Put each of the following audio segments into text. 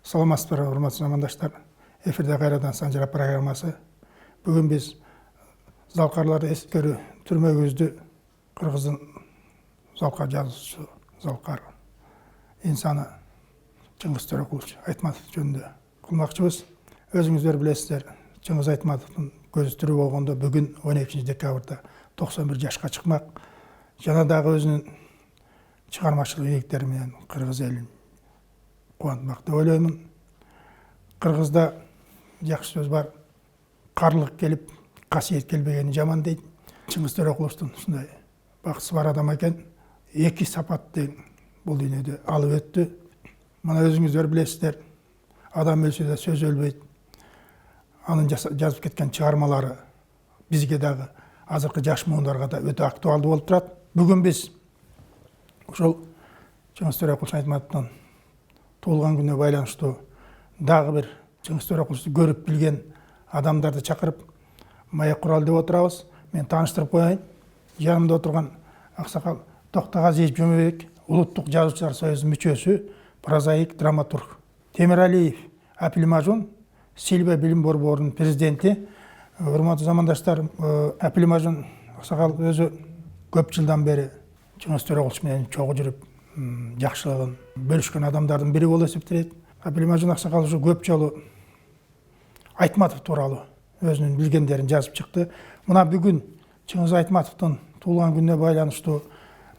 Саламатсыздар, урматтуу замандаштар. Эфирде кайрадан Санжара программасы. Бүгүн биз Залкарлар эскерүү түрмө көздү Кыргыздын Залкар жазуучусу, Залкар инсаны Чыңгыз Төрөкулович Айтматов жөнүндө кылмакчыбыз. Өзүңүздөр билесиздер, Чыңгыз Айтматовдун көзү тирүү болгондо бүгүн 12-декабрда 91 жашка чыкмак. Жана дагы өзүнүн чыгармачылык ийгиликтери менен кыргыз элин кубантмак деп ойлоймун. Кыргызда жакшы сөз бар. Карлык келип, касиет келбегени жаман дейт. Чыңгыз Төрөкуловдун ушундай бакытсыз бар адам экен. Эки сапатты бул дүйнөдө алып өттү. Мына өзүңүздөр билесиздер, адам өлсө да сөз өлбөйт. Анын жазып кеткен чыгармалары бизге дагы азыркы жаш муундарга да өтө актуалдуу болуп турат. Бүгүн биз ошол Чыңгыз Төрөкулович Айтматовдун туулган күнүнө байланыштуу дагы бир Чыңгыз Төрөкуловичти көрүп билген адамдарды чакырып маек куралы деп отурабыз. Мен тааныштырып коеюн. Жанымда отурган аксакал Токтогазиев Жөмөбек, Улуттук жазуучулар союзунун мүчөсү, прозаик, драматург. Темиралиев Апилмажун, Силбе билим борборунун президенти. Урматтуу замандаштар, Апилмажун аксакал өзү көп жылдан бери Чыңгыз Төрөкулович менен чогуу жүрүп, жакшылыгын бөлүшкөн адамдардын бири болуп эсептелет. Апилмажун аксакал ушу көп жолу Айтматов тууралуу өзүнүн билгендерин жазып чыкты. Мына бүгүн Чыңгыз Айтматовдун туулган күнүнө байланыштуу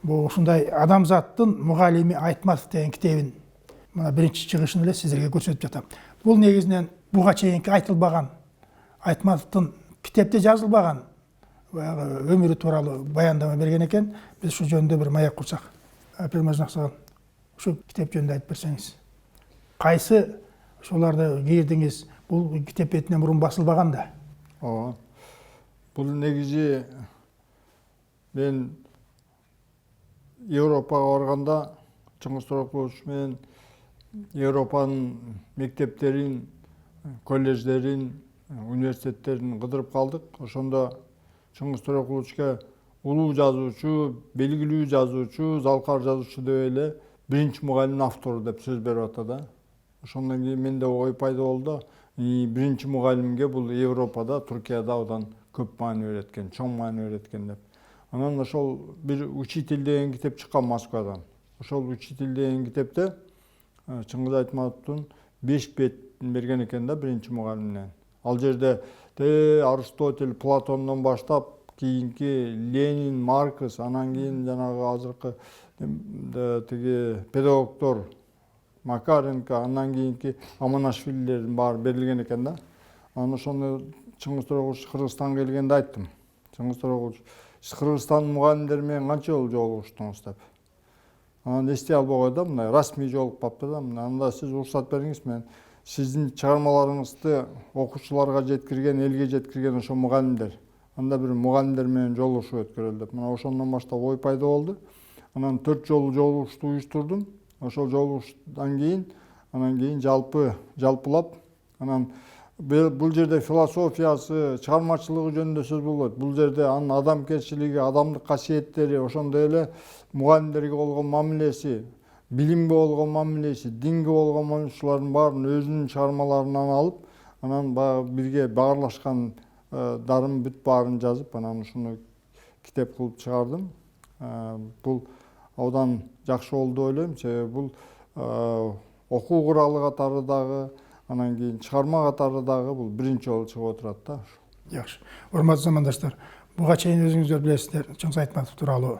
бул ушундай адамзаттын мугалими Айтматов деген китебин мына биринчи чыгышын эле сиздерге көрсөтүп жатам. Бул негизинен буга чейинки айтылбаган, Айтматовдун китепте жазылбаган өмүрү тууралуу баяндама берген экен. Биз ушу жөнүндө бир маек курсак. Апилмажун аксакал, ушу китеп жөнүндө айтып берсеңиз. Кайсы ошоларды кийирдиңиз? Бул китеп бетинен мурун басылбаган да. Ооба. Бул негизи мен Европага барганда Чыңгыз Төрөкулович менен Европанын мектептерин, колледждерин, университеттерин кыдырып калдык. Ошондо Чыңгыз Төрөкуловичке улуу жазуучу, белгилүү жазуучу, Залкар жазуучу деп эле биринчи мугалимдин автору деп сөз берип атты. Ошондон кийин менде ой пайда болду. Биринчи мугалимге бул Европада, Туркияда абдан көп маани берет экен, чоң маани берет экен деп. Анан ошол бир учитель деген китеп чыккан Москвадан. Ошол учитель деген китепте Чыңгыз Айтматовдун 5 бетин берген экен да биринчи мугалимден. Ал жерде Аристотель, Платондон баштап кийинки Ленин, Маркс, анан кийин жанагы азыркы тиги педагогдор Макаренко, андан кийинки Аманашвилилердин баары берилген экен да. Анан ошону Чыңгыз Төрөкулович Кыргызстанга келгенде айттым. Чыңгыз Төрөкулович, сиз Кыргызстандын мугалимдери менен канча жолу жолугуштуңуз деп. Анан эстей албай койду, мындай расмий жолугуп калыптыр да. Анда сиз уруксат бериңиз, мен сиздин чыгармаларыңызды окуучуларга жеткирген, элге жеткирген ошо мугалимдер. Анда бир мугалимдер менен жолугушуу өткөрөлү деп. Мына ошондон баштап ой пайда болду. Анан 4 жолу жолугушту уюштурдум. Ошол жолугуштан кийин, анан кийин жалпылап, анан бул жерде философиясы, чыгармачылыгы жөнүндө сөз болбойт. Бул жерде анын адамгерчилиги, адамдык касиеттери, ошондой эле мугалимдерге болгон мамилеси, билимге болгон мамилеси, динге болгон мамилеси, ушулардын баарын өзүнүн чыгармаларынан алып, анан бирге баарлашкан дарын бүт баарын жазып, анан ушуну китеп кылып чыгардым. Бул абдан жакшы болду деп ойлойм. Себеби бул окуу куралы катары дагы, анан кийин чыгарма катары дагы бул биринчи жолу чыгып отурат да. Жакшы. Урматтуу замандаштар, буга чейин өзүңүздөр билесиздер, Чыңгыз Айтматов тууралуу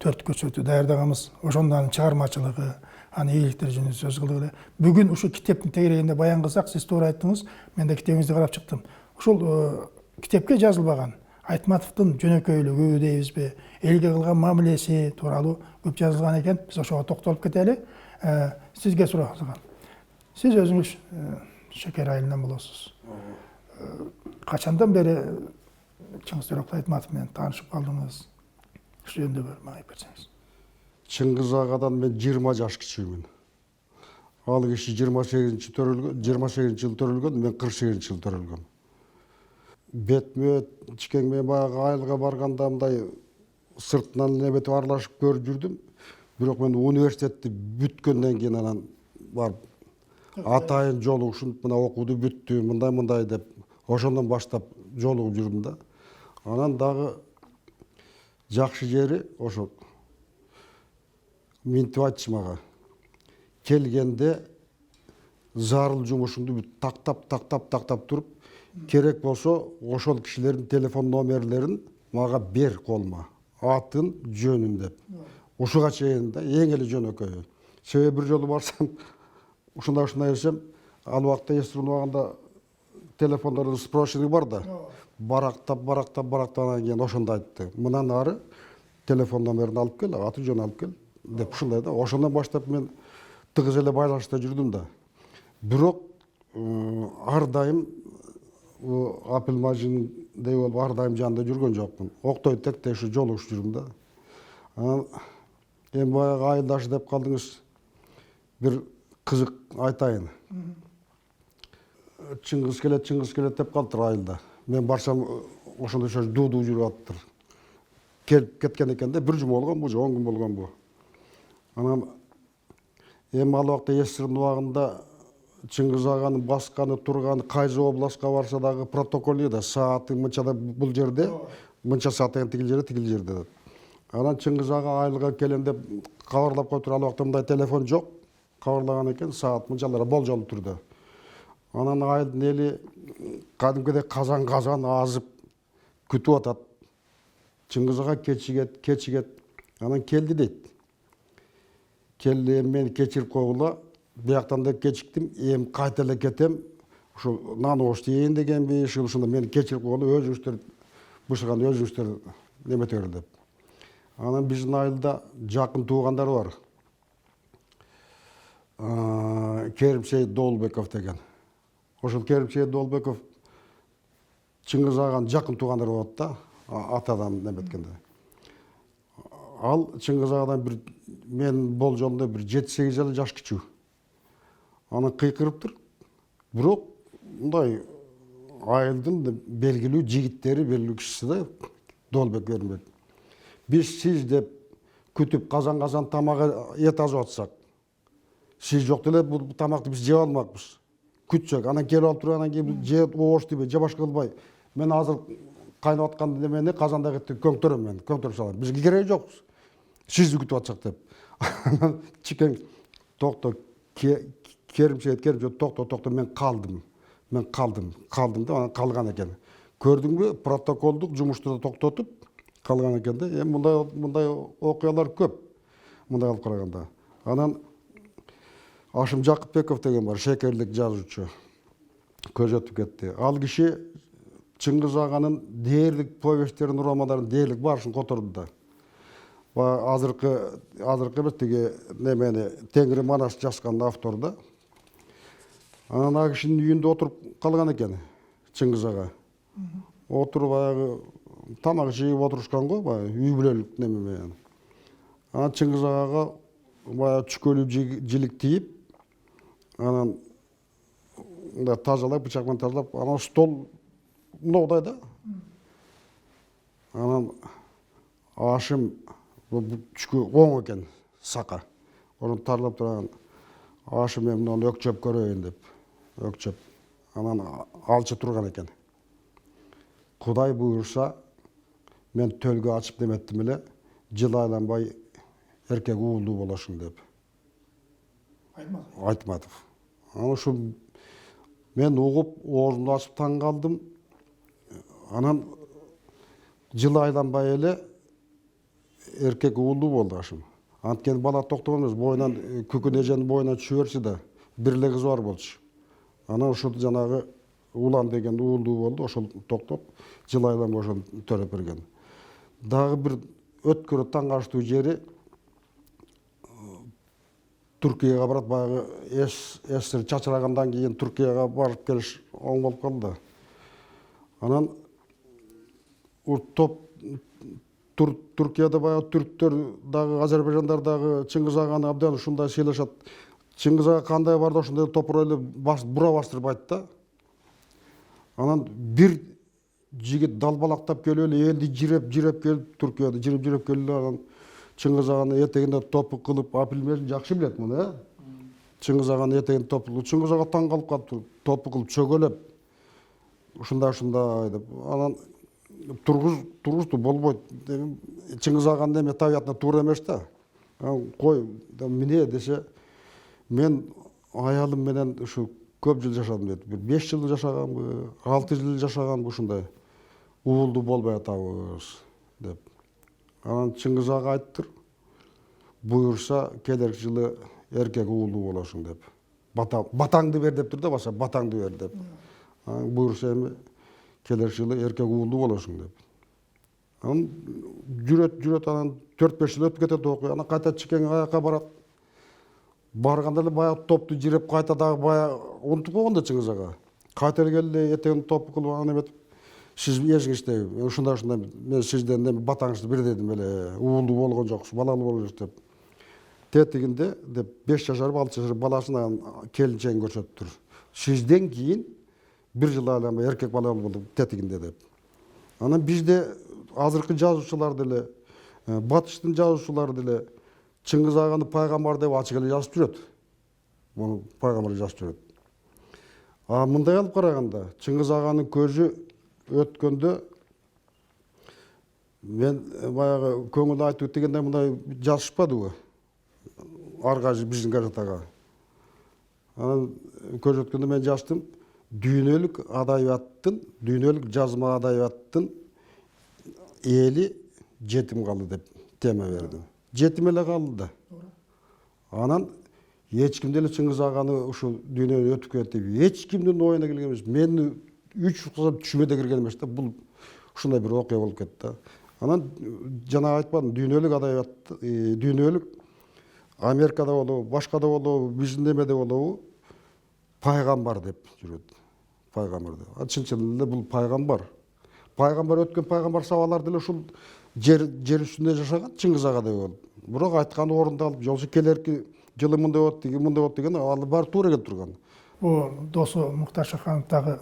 4 көрсөтүү даярдаганбыз. Ошондон чыгармачылыгы, анын ийгиликтери жөнүндө сөз кылдык эле. Бүгүн ушу китептин тегерегинде баян кылсак, сиз туура айттыңыз. Мен да китебиңизди карап чыктым. Ушул китепке жазылбаган Айтматовдун жөнөкөйлүгү дейбизби, элге кылган мамилеси тууралуу көп жазылган экен. Биз ошого токтолуп кетели. Сизге суроо салган. Сиз өзүңүз Шекер айылынан болосуз. Качандан бери Чыңгыз Төрөкулович Айтматов менен таанышып калдыңыз? Ушу жөнүндө бир маек берсеңиз. Чыңгыз агадан мен 20 жаш кичүүмүн. Ал киши 28 жыл төрөлгөн, мен 48 жыл төрөлгөм. Бетме чикеңме баягы айылга барганда мындай сыртынан неметип аралашып көрүп жүрдүм. Бирок мен университетти бүткөндөн кийин анан барып атайын жолугушун мына окууду бүттү мындай деп ошондон баштап жолугуп жүрдүм да. Анан дагы жакшы жери ошо минтип айтчы мага. Келгенде зарыл жумушуңду тактап туруп, керек болсо ошол кишилердин телефон номерлерин мага бер колума. Атын, жөнүн деп. Ушуга чейин да эң эле жөнөкөйү. Себеби бир жолу барсам, ушундай десем, ал убакта эстирүүнү убагында телефондордун спрощенный бар да. Барактап анан кийин ошондо айтты. Мындан ары телефон номерин алып кел, аты жөнүн алып кел деп ушундай да. Ошондон баштап мен тыгыз эле байланышта жүрдүм да. Бирок ар дайым апилмажиндей болуп ар дайым жанында жүргөн жокмун. Октой текте ушу жолугушуп жүрдүм да. Анан эми баягы айылдашы деп калдыңыз. Бир кызык айтайын. Чыңгыз келет деп калыптыр айылда. Мен барсам ошондой дуу жүрүп атыптыр. Келип кеткен экен да, бир жума болгонбу, 10 күн болгонбу. Анан эми ал убакта эсирүүнүн убагында Чыңгыз аганын басканы, турганы, кайсы областка барса дагы протокол да, сааты мынчада бул жерде, мынча сааттан тигил жерде деп. Анан Чыңгыз ага айылга келем деп кабарлап коюптур. Ал убакта мындай телефон жок. Кабарлаган экен саат мынчалар болжол түрдө. Анан айылдын эли кадимкидей казан азып күтүп атат. Чыңгыз ага кечигет. Анан келди дейт. Келди, мен кечирип койгула. Бияктан да кечиктим, эми кайта эле кетем. Ушул наношты ээн дегенби, ушунда мени кечирип койгула, өзүңүздөр бышыган өзүңүздөр неметеңер деп. Анан биздин айылда жакын туугандар бар. Керимсейит Доолбеков деген. Ошол Керимсейит Доолбеков Чыңгыз аган жакын туугандар болот да, атадан неметкенде. Ал Чыңгыз агадан бир мен болжолунда бир 7-8 жыл жаш кичүү. Анан кыйкырыптыр. Бирок мындай айылдын белгилүү жигиттери, белгилүү кишиси да Доолбек Керимбек. Биз сиз деп күтүп казан тамак эт азып атсак, сиз жок деле бул тамакты биз жеп алмакпыз. Күтсөк, анан келип алып тургандан кийин жеп оош дебей, же башка кылбай, мен азыр кайнап аткан немени казандагы этти көңтөрөм мен, көңтөрүп салам. Бизге кереги жок. Сизди күтүп атсак деп. Анан чикең токто Керимсейит токто мен калдым да, анан калган экен. Көрдүңбү, протоколдук жумушту токтотуп калган экен да. Эми мындай окуялар көп. Мындай алып караганда. Анан Ашым Жакыпбеков деген бар, шекерлик жазуучу. Көз өтүп кетти. Ал киши Чыңгыз аганын дээрлик повесттерин, романдарын дээрлик баарышын которду да. Азыркы эмес тиги немени Теңири Манас жазган автор да. Анан ал кишинин үйүндө отуруп калган экен Чыңгыз ага. Отуруп баягы тамак жеп отурушкан го, баягы үй бүлөлүк неме менен. Анан Чыңгыз агага баягы чүкөлүү жилик тийип, анан мындай тазалап, бычак менен тазалап, анан стол мындай да. Анан Ашым чүкө оң экен, сака. Onu tarlap turan aşı memnun ökçöp göreyim dep. Ökçöp. Anan alçı turgan eken. Kuday buyursa men tölgü açıp demettim ile jıl aylanbay erkek uğuldu bolaşın dep. Айтмады. Аны şu men угуп орунду ачып таң калдым. Анан жыл айланбай эле эркек уğuldu болду ашым. Анткени бала токтогон эмес, боюнан күкүн эженин боюнан түшө берчү да, бир эле кызы бар болчу. Анан ошол жанагы Улан деген уğuldu болду, ошол токтоп жыл айланбай ошол төрөп берген. Дагы бир өткөрө таң калыштуу жери Түркияга барат, баягы эсир чачырагандан кийин Түркияга барып келиш оң болуп калды да. Анан топ Түркияда баягы түрктөр дагы, Азербайжандар дагы Чыңгыз аганы абдан ушундай сыйлашат. Чыңгыз ага кандай барды ошондой топур эле бура бастырып айтты да. Анан бир жигит далбалактап келип эле элди жиреп келип, Түркияда жиреп келип, анан Чыңгыз аганы этегинде топу кылып, апилмесин жакшы билет муну, Чыңгыз аганы этегин топу. Чыңгыз ага таң калып калыптыр. Топу кылып чөгөлөп. Ушундай деп. Анан тургузду болбойт. Чыңгыз аганын эме табиятына туура эмес да. Кой міне десе, мен аялым менен ушу көп жыл жашадым дейт. 5 жыл жашаганбы, 6 жыл жашаганбы ушундай. Уулду болбой атабыз деп. Анан Чыңгыз ага айттыр. Буюрса келерки жылы эркек уулду болошуң деп. Батаңды бер деп тур да, баса батаңды бер деп. Буюрса эми келерки жылы эркек уулду болошуң деп. Анан жүрөт анан 4-5 жыл өтүп кетет окуя. Анан кайта чикең аяка барат. Барганда эле баягы топту жиреп кайта дагы баягы унутуп койгон да Чыңгыз ага. Кайта келди этегин топ кылып анан эметип, сиз эжиңиздеби, ушундай мен сизден батаңызды бир дедим эле, уулду болгон жоксуз, балалуу болгон жоксуз деп. Тетигинде деп 5 жашар, 6 жашар баласын келинчегин көрсөттүр. Сизден кийин бир жыл айланбай эркек балалуу болду тетигинде деп. Анан бизде азыркы жазуучулар деле, батыштын жазуучулары деле Чыңгыз аганы пайгамбар деп ачык эле жазып жүрөт. Муну пайгамбар жазып жүрөт. Мындай алып караганда, Чыңгыз аганын көзү өткөндө мен баягы көңүл айтып дегенде мындай жазышпадыбы? Аргажы биздин газетага. Анан көз өткөндө мен жаздым. Дүйнөлүк адабияттын, дүйнөлүк жазма адабияттын эли жетим калды деп тема бердим. Жетим эле калды да. Анан эч ким деле Чыңгыз аганы ушул дүйнөдөн өтүп кетти деп эч кимдин оюна келген эмес. Мен 3 кызым түшүмө да кирген эмес да. Бул ушундай бир окуя болуп кетти. Анан жана айтпадым, дүйнөлүк адабият, дүйнөлүк Америкада болобу, башкада болобу, биздин эмеде болобу пайгамбар деп жүрөт. Пайгамбар деп. Чын эле бул пайгамбар. Пайгамбар өткөн пайгамбар сабалар деле ушул жер үстүндө жашаган Чыңгыз ага деп болду. Бирок айтканы орундалып, жолсу келерки жылы мындай болот деген ал баары туура келип турган. Бул досу Муктар Шахановдагы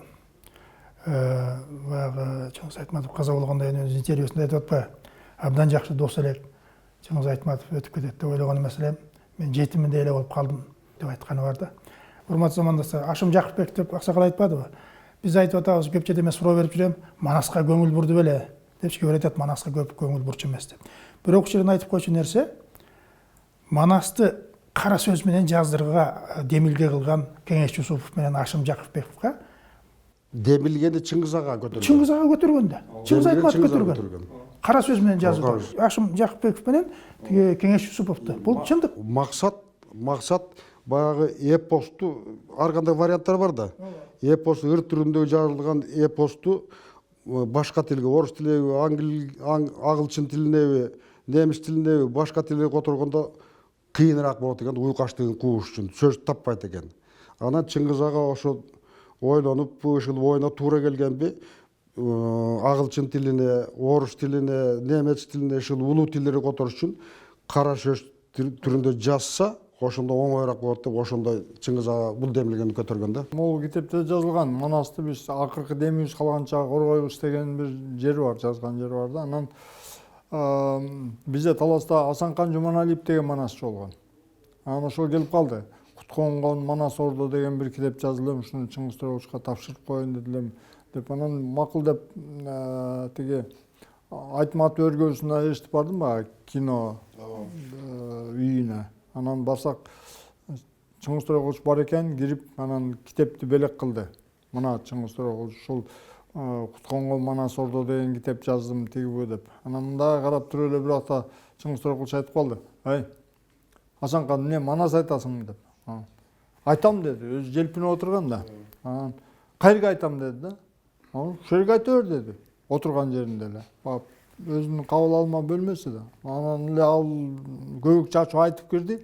баягы Чыңгыз Айтматов каза болгондон кийин өз интервьюсунда айтып атпайбы? Абдан жакшы дос элек Чыңгыз Айтматов өтүп кетет деп ойлогон эмес элем. Мен жетиминдей эле болуп калдым деп айтканы бар да. Урматтуу замандаштар, Ашым Жакыпбек деп аксакал айтпадыбы? Биз айтып атабыз, көп жерде мен суроо берип жүрөм, Манаска көңүл бурду беле деп, кээ бир айтат Манаска көп көңүл бурчу эмес деп. Бирок ушул жерден айтып койчу нерсе, Манасты кара сөз менен жаздырга демилге кылган Кеңеш Юсупов менен Ашым Жакыпбековго Демилгени Чыңгыз ага көтөргөн. Чыңгыз ага көтөргөн да. Чыңгыз Айтматов көтөргөн. Кара сөз менен жазылган. Ашым Жакыпбеков менен Кеңеш Юсуповду. Бул чындык. Максат баягы эпосту, ар кандай варианттар бар да. Эпос ыр түрүндө жазылган эпосту башка тилге, орус тилине, агылчын тилине, немис тилине, башка тилге которгондо кыйыныраак болот экен, уйкаштыгын кууш үчүн сөз таппайт экен. Анан Чыңгыз ага ошо ойлонуп, ушул оюна туура келгенби, агылчын тилине, орус тилине, немец тилине, ушул улуу тилдерди которуш үчүн кара сөз түрүндө жазса, ошондо оңоюраак болот деп, ошондой Чыңгыз ага бул демилгени көтөргөн да. Могул китепте жазылган. Манасты биз акыркы демибиз калганча коргойбуз деген бир жери бар, жазган жери бар да. Анан бизде Таласта Асанкан Жуманалиев деген манасчы болгон. Анан ошол келип калды. Кутконгон Манас Ордо деген бир китеп жазылып, ушуну Чыңгыз Торобовичке тапшырып коеюн дедилем деп. Анан макул деп тиги Айтматов өргөсүнө эшитип бардым ба, кино үйүнө. Анан барсак Чыңгыз Торобович бар экен, кирип анан китепти белек кылды. Мына Чыңгыз Торобович ушул Кутконгон Манас Ордо деген китеп жаздым тигибу деп. Анан мындай карап туруп эле бирок та Чыңгыз Торобович айтып калды. Асанкан, эмне Манас айтасың деп. Айтам деди, өзү желпинип отурган да. Анан кайерге айтам деди да. Ошол жерге айта бер деди. Отурган жеринде эле. Өзүнүн кабыл алма бөлмөсү да. Анан эле ал көбүк чачып айтып кирди.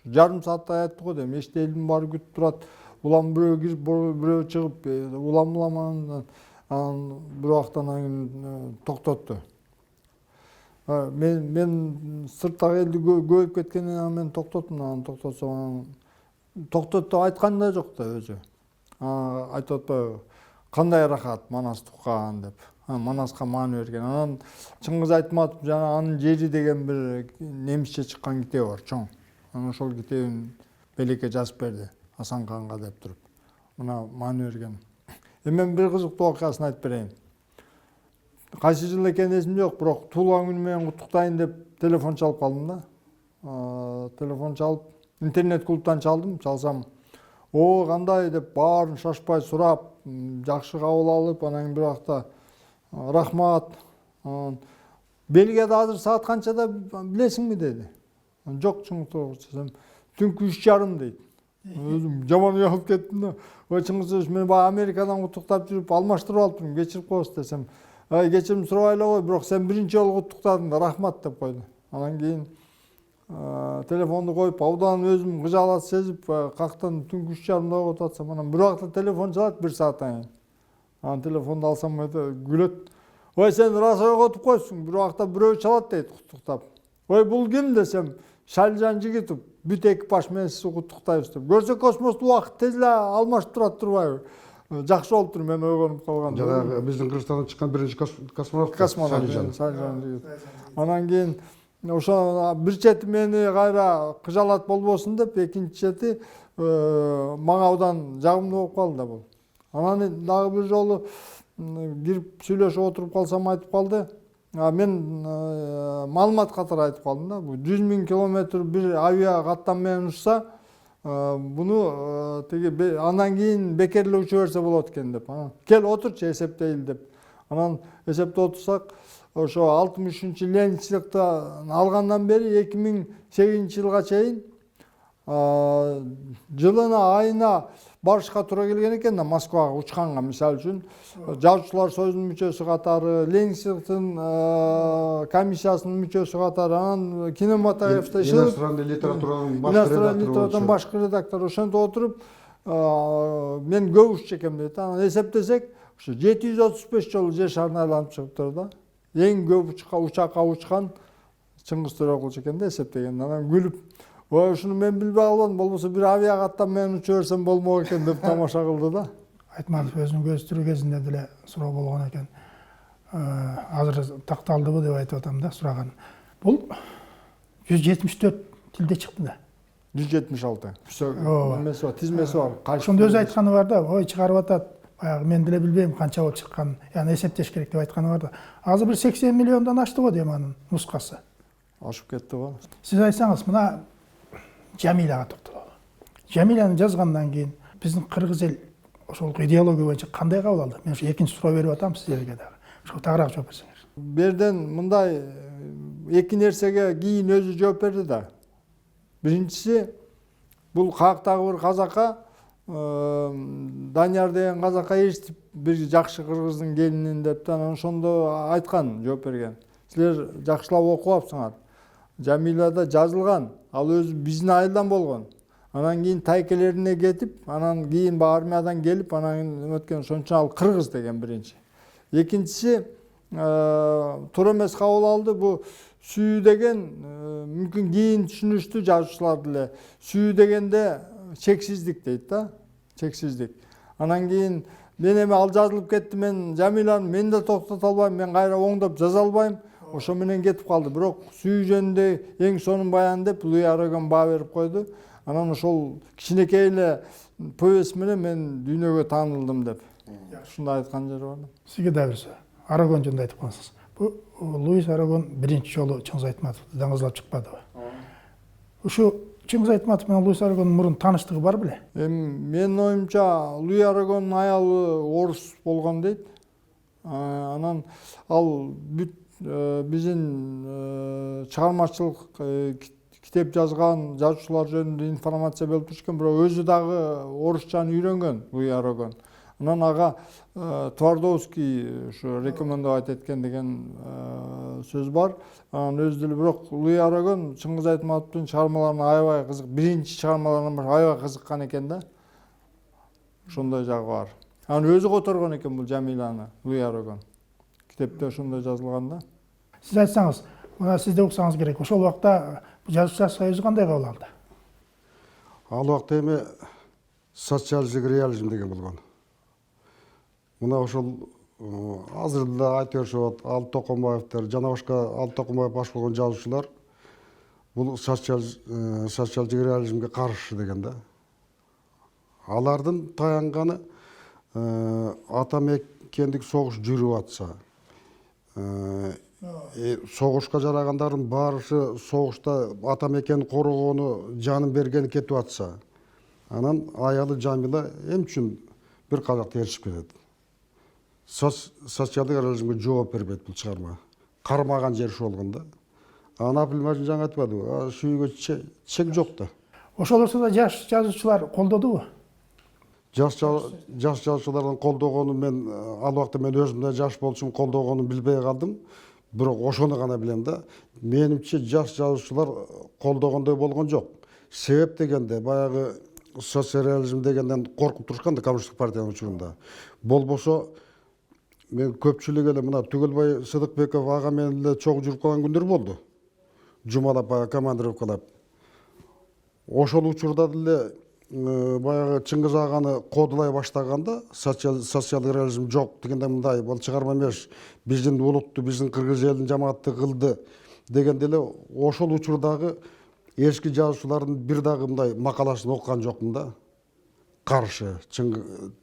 Жарым сааттай айтты го дейм. Эште элдин баары күтүп турат. Улам бирөө кирип, бирөө чыгып, улам анан бир убактан кийин токтотту. Мен сырттагы элди көбөйүп кеткенинен анан мен токтоттум. Анан токтотсом, токтот деп айткан да жок да өзү. Айтып атпайбы, кандай рахат Манасты уккан деп. Манаска маани берген. Анан Чыңгыз Айтматов жана анын жери деген бир немисче чыккан китеби бар, чоң. Анан ошол китебин Белекке жазып берди Асанканга деп туруп. Мына маани берген. Мен бир кызыктуу окуясын айтып берейин. Кайсы жыл экени эсимде жок, бирок туулган күнү менен куттуктайын деп телефон чалып калдым да. Телефон чалып, интернет клубтан чалдым, чалсам, кандай деп баарын шашпай сурап, жакшы кабыл алып, анан бир убакта рахмат. Бельгияда азыр саат канчада билесиңби деди. Жок, чыңгыз десем, түнкү 3:30 дейт. Өзүм жаман уялып кеттим да. Чыңгыз мен баягы Америкадан куттуктап жүрүп алмаштырып алыптырмын, кечирип коесуз десем, кечирим сурабай эле кой, бирок сен биринчи жолу куттуктадың да, рахмат деп койду. Анан кийин телефонду коюп, абдан өзүм кыжаалат сезип, каяктан түнкү 3:30 ойготуп атсам, анан бир убакта телефон чалат 1 сааттан кийин. Анан телефонду алсам күлөт. Сен рас ойготуп койсуң, бир убакта бирөө чалат дейт куттуктап. Бул ким десем, Шалжан Жигитов, бүт экипаж менен сизди куттуктайбыз деп. Көрсө космосту убакыт тез эле алмашып турат турбайбы? Жакшы болуптур, мен ойгонуп калгам. Жанагы биздин Кыргызстандан чыккан биринчи космонавт Шалжан Жигитов. Анан кийин ошо бир чети мени кайра кыжаалат болбосун деп, экинчи чети мага абдан жагымдуу болуп калды да бул. Анан дагы бир жолу кирип сүйлөшүп отуруп калсам айтып калды. Мен маалымат катары айтып калдым да. 100 000 километр бир авиа каттам менен учса, буну тиги андан кийин бекер эле уча берсе болот экен деп. Кел отурчу эсептейли деп. Анан эсептеп отурсак, ошо 63-чы Ленин сыйлыктан алгандан бери 2008 жылга чейин жылына айына барышка туура келген экен да, Москвага учканга. Мисалы үчүн Жазуучулар союзунун мүчөсү катары, Ленин сыйлыктын комиссиясынын мүчөсү катары, анан кинематографта иностранный литературанын башкы редактор. Ошентип отуруп мен көп уччу экенмин дейт. Анан эсептесек, ошо 735 жолу жер шарына айланып чыгыптыр да. Эң көп учакка учкан Чыңгыз Төрөкулчу экен да эсептеген. Анан күлүп, ушуну мен билбей калдым, болбосо бир авиа каттам менен уча берсем болмок экен деп тамаша кылды да. Айтматов өзүнүн көзүтүрүү кезинде деле суроо болгон экен. Азыр такталдыбы деп айтып атам да, сураган. Бул 174 тилде чыкты да. 176. Немеси бар, тизмеси бар. Ошондо өзү айтканы бар да, чыгарып атат. Баягы мен деле билбейм канча болуп чыкканын. Яны эсептеш керек деп айтканы бар да. Азыр бир 80 миллиондон ашты го дейм анын нускасы. Ашып кетти го. Сиз айтсаңыз, мына Жамиляга токтололу. Жамиляны жазгандан кийин биздин кыргыз эл ошол идеология боюнча кандай кабыл алды? Мен ошо экинчи суроо берип атам сиздерге дагы. Ошо тагыраак жооп берсеңиз. Берден мындай эки нерсеге кийин өзү жооп берди да. Биринчиси, бул каяктагы бир казакка, Данияр деген казакка эшитип, бир жакшы кыргыздын келинин деп, анан ошондо айткан, жооп берген. Силер жакшылап окуп апсыңар. Жамиляда жазылган, ал өзү биздин айылдан болгон. Анан кийин тайкелерине кетип, анан кийин армиядан келип, анан өткөн, ошон үчүн ал кыргыз деген биринчи. Экинчиси, туура эмес кабыл алды. Бу сүйүү деген мүмкүн кийин түшүнүштү жазуучулар деле. Сүйүү дегенде чексиздик дейт да, чексиздик. Анан кийин мен эми ал жазылып кетти, мен Жамиланы мен да токтото албайм, мен кайра оңдоп жаза албайм. Ошо менен кетип калды. Бирок сүйүү жөнүндө эң сонун баян деп Луи Арагон баа берип койду. Анан ошол кичинекей эле повесть менен мен дүйнөгө таанылдым деп. Ушундай айткан жери бар. Сизге да бир сөз. Арагон жөнүндө айтып калсаңыз. Бу Луис Арагон биринчи жолу Чыңгыз Айтматовду даңгызлап чыкпадыбы? Ушу Чыңгыз Айтматов менен Луис Арагондун мурун тааныштыгы бар беле? Менин оюмча Луи Арагондун аялы орус болгон дейт. Анан ал бүт биздин чыгармачылык китеп жазган жазуучулар жөнүндө информация берип турчу экен, бирок өзү дагы орусчаны үйрөнгөн Луи Арагон. Анан ага Твардовский ушу рекомендовать эткен деген сөз бар. Анан өзү деле, бирок Луи Арагон Чыңгыз Айтматовдун чыгармаларына аябай кызык, биринчи чыгармаларынан аябай кызыккан экен да. Ошондой жагы бар. Анан өзү которгон экен бул Жамиляны Луи Арагон. Китепте ошондой жазылган да. Сиз айтсаңыз, мына сиз да уксаңыз керек. Ошол убакта жазуучулар союзу кандай кабыл алды? Ал убакта эми социалдык реализм деген болгон. Мына ошол азыр да айтып беришип атат, Ал Токомаевдер, жана башка Ал Токомаев баш болгон жазуучулар бул социалдык реализмге каршы деген да. Алардын таянганы ата мекендик согуш жүрүп атса, согушка жарагандардын баарысы согушта ата мекенин коргону, жанын бергени кетип атса, анан аялы Жамила эмне үчүн бир казакты ээрчип кетет? Социалдык реализмге жооп бербейт бул чыгарма. Кармаган жери ошол болгон да. Анан Апилмажин жаңы айтпадыбы? Сүйүүгө чек жок да. Ошолорсо да жаш жазуучулар колдодубу? Жаш жазуучулардын колдогонун мен ал убакта мен өзүм да жаш болчумун, колдогонун билбей калдым. Бирок ошону гана билем да. Менимче жаш жазуучулар колдогондой болгон жок. Себеп дегенде баягы социализм дегенден коркуп турушкан да Коммунисттик партиянын учурунда. Болбосо мен көпчүлүк эле мына Түгөлбай Сыдыкбеков ага менен эле чогуу жүрүп калган күндөр болду. Жумалап командировкалап. Ошол учурда деле баягы Чыңгыз аганы кодулай баштаганда социалдык реализм жок дегенде мындай бул чыгарма эмес, биздин улутту, биздин кыргыз элин жамаатты кылды дегенде эле ошол учурдагы эски жазуучулардын бир дагы мындай макаласын окуган жокмун да. Каршы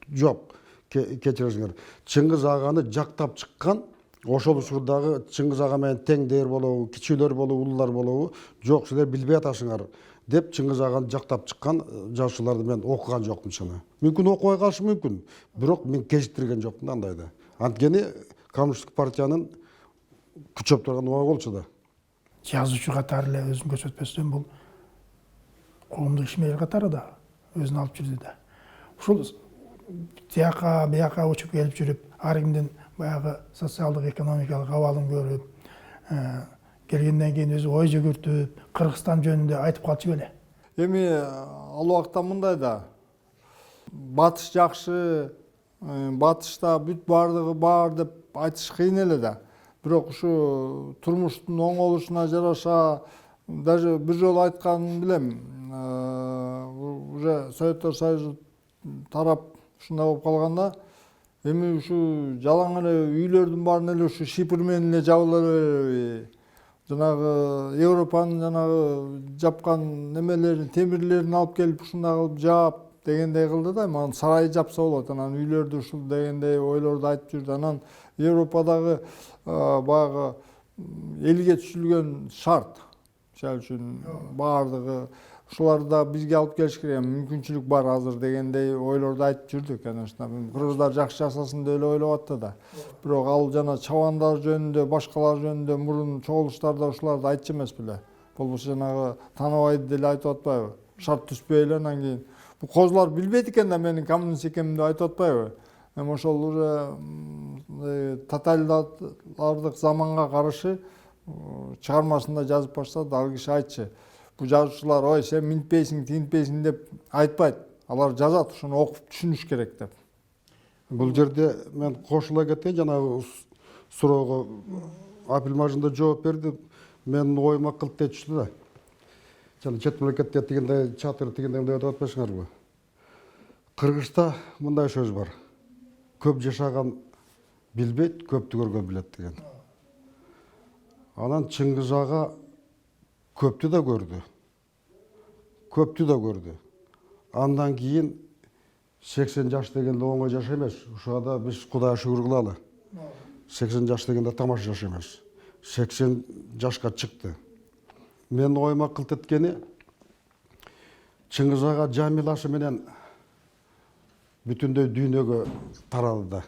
жок. Кечиресиңер. Чыңгыз аганы жактап чыккан ошол учурдагы Чыңгыз ага менен тең дээр болобу, кичүүлөр болобу, улуулар болобу, жок силер билбей атасыңар деп Чыңгыз аганы жактап чыккан жазуучуларды мен окуган жокмун чыны. Мүмкүн окубай калышы мүмкүн, бирок мен кезиктирген жокмун да андайды. Анткени Коммунисттик партиянын күчөп турган убагы болчу да. Жазуучу катары эле өзүн көрсөтпөстөн бул коомдук ишмер катары да өзүн алып жүрдү да. Ушул тияка бияка учуп келип жүрүп, ар кимдин баягы социалдык экономикалык абалын көрүп, келгенден кийин өзү ой жүгүртүп, Кыргызстан жөнүндө айтып калчу беле. Эми ал убакта мындай да. Батыш жакшы, батышта бүт баардыгы бар деп айтыш кыйын эле да. Бирок ушу турмуштун оңолушуна жараша даже бир жолу айтканын билем. Уже Советтер Союзу тарап ушундай болуп калганда, эми ушу жалаң эле үйлөрдүн баарын эле ушу шипр менен эле жабыла береби. Жанагы Европанын жанагы жапкан немелерин, темирлерин алып келип ушундай кылып жаап дегендей кылды да. Анан сарай жапса болот, анан үйлөрдү ушул дегендей ойлорду айтып жүрдү. Анан Европадагы баягы элге түшүлгөн шарт, мисалы үчүн баардыгы ушуларды бизге алып келиш керек, мүмкүнчүлүк бар азыр дегендей ойлорду айтып жүрдү. Конечно, кыргыздар жакшы жашасын деп эле ойлоп атты да. Бирок ал жана чабандар жөнүндө, башкалар жөнүндө мурун чогулуштарда ушуларды айтчу эмес беле. Болбосо жанагы Танабайды деле айтып атпайбы? Шарт түзбөй эле анан кийин бул козулар билбейт экен да менин коммунист экенимди айтып атпайбы? Эми ошол уже тоталитардык заманга каршы чыгармасында жазып баштады. Ал киши айтчы. Бу жазуучулар ой сен минтпейсиң, тинтпейсиң деп айтпайт. Алар жазат, ошону окуп түшүнүш керек деп. Бул жерде мен кошула кетейин, жанагы суроого Апилмажин да жооп берди. Менин оюма кылт түштү да. Жана чет мамлекетте тигиндей чатыр тигиндей деп атпайсыңарбы? Кыргызда мындай сөз бар. Көп жашаган билбейт, көптү көргөн билет деген. Анан Чыңгыз ага көптү да көрдү. Андан кийин 80 жаш дегенде оңой жаш эмес. Ушада биз Кудайга шүгүр кылалы. 80 жаш дегенде тамаша жаш эмес. 80 жашка чыкты. Мен оюма кылт эткени Чыңгыз ага Жамиласы менен бүтүндөй дүйнөгө тарады да.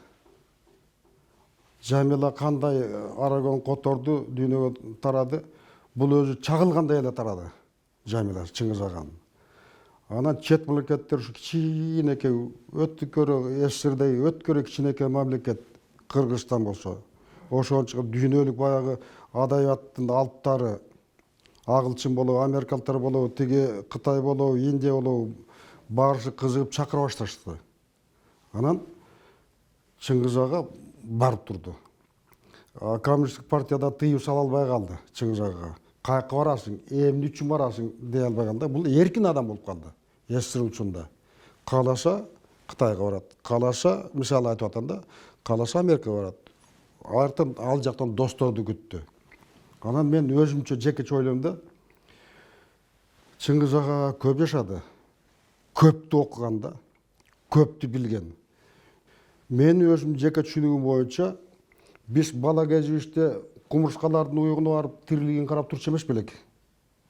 Жамила кандай арагон которду, дүйнөгө тарады. Бул өзү чагылгандай эле тарады. Жамила Чыңгыз аган. Анан чет мамлекеттер ушу кичинекей өткөрө СССРдеги өткөрө кичинекей мамлекет Кыргызстан болсо, ошон чыгып дүйнөлүк баягы адабияттын алыптары агылчын болобу, америкалыктар болобу, тиги Кытай болобу, Индия болобу, баарысы кызыгып чакыра башташты. Анан Чыңгыз ага барып турду. Коммунисттик партияда тыюу сала албай калды Чыңгыз агага. Каяка барасың, эмне үчүн барасың дей албай калды. Бул эркин адам болуп калды СССР учурунда. Кааласа Кытайга барат, кааласа мисалы айтып атканда, кааласа Америкага барат. Артын ал жактан досторду күттү. Анан мен өзүмчө жекече ойлойм да, Чыңгыз аға көп жашады. Көптү окуган да, көптү билген. Мен өзүм жеке түшүнүгүм боюнча, биз бала кезибизде кумурскалардын уйгуна барып тирилигин карап турчу эмес белек.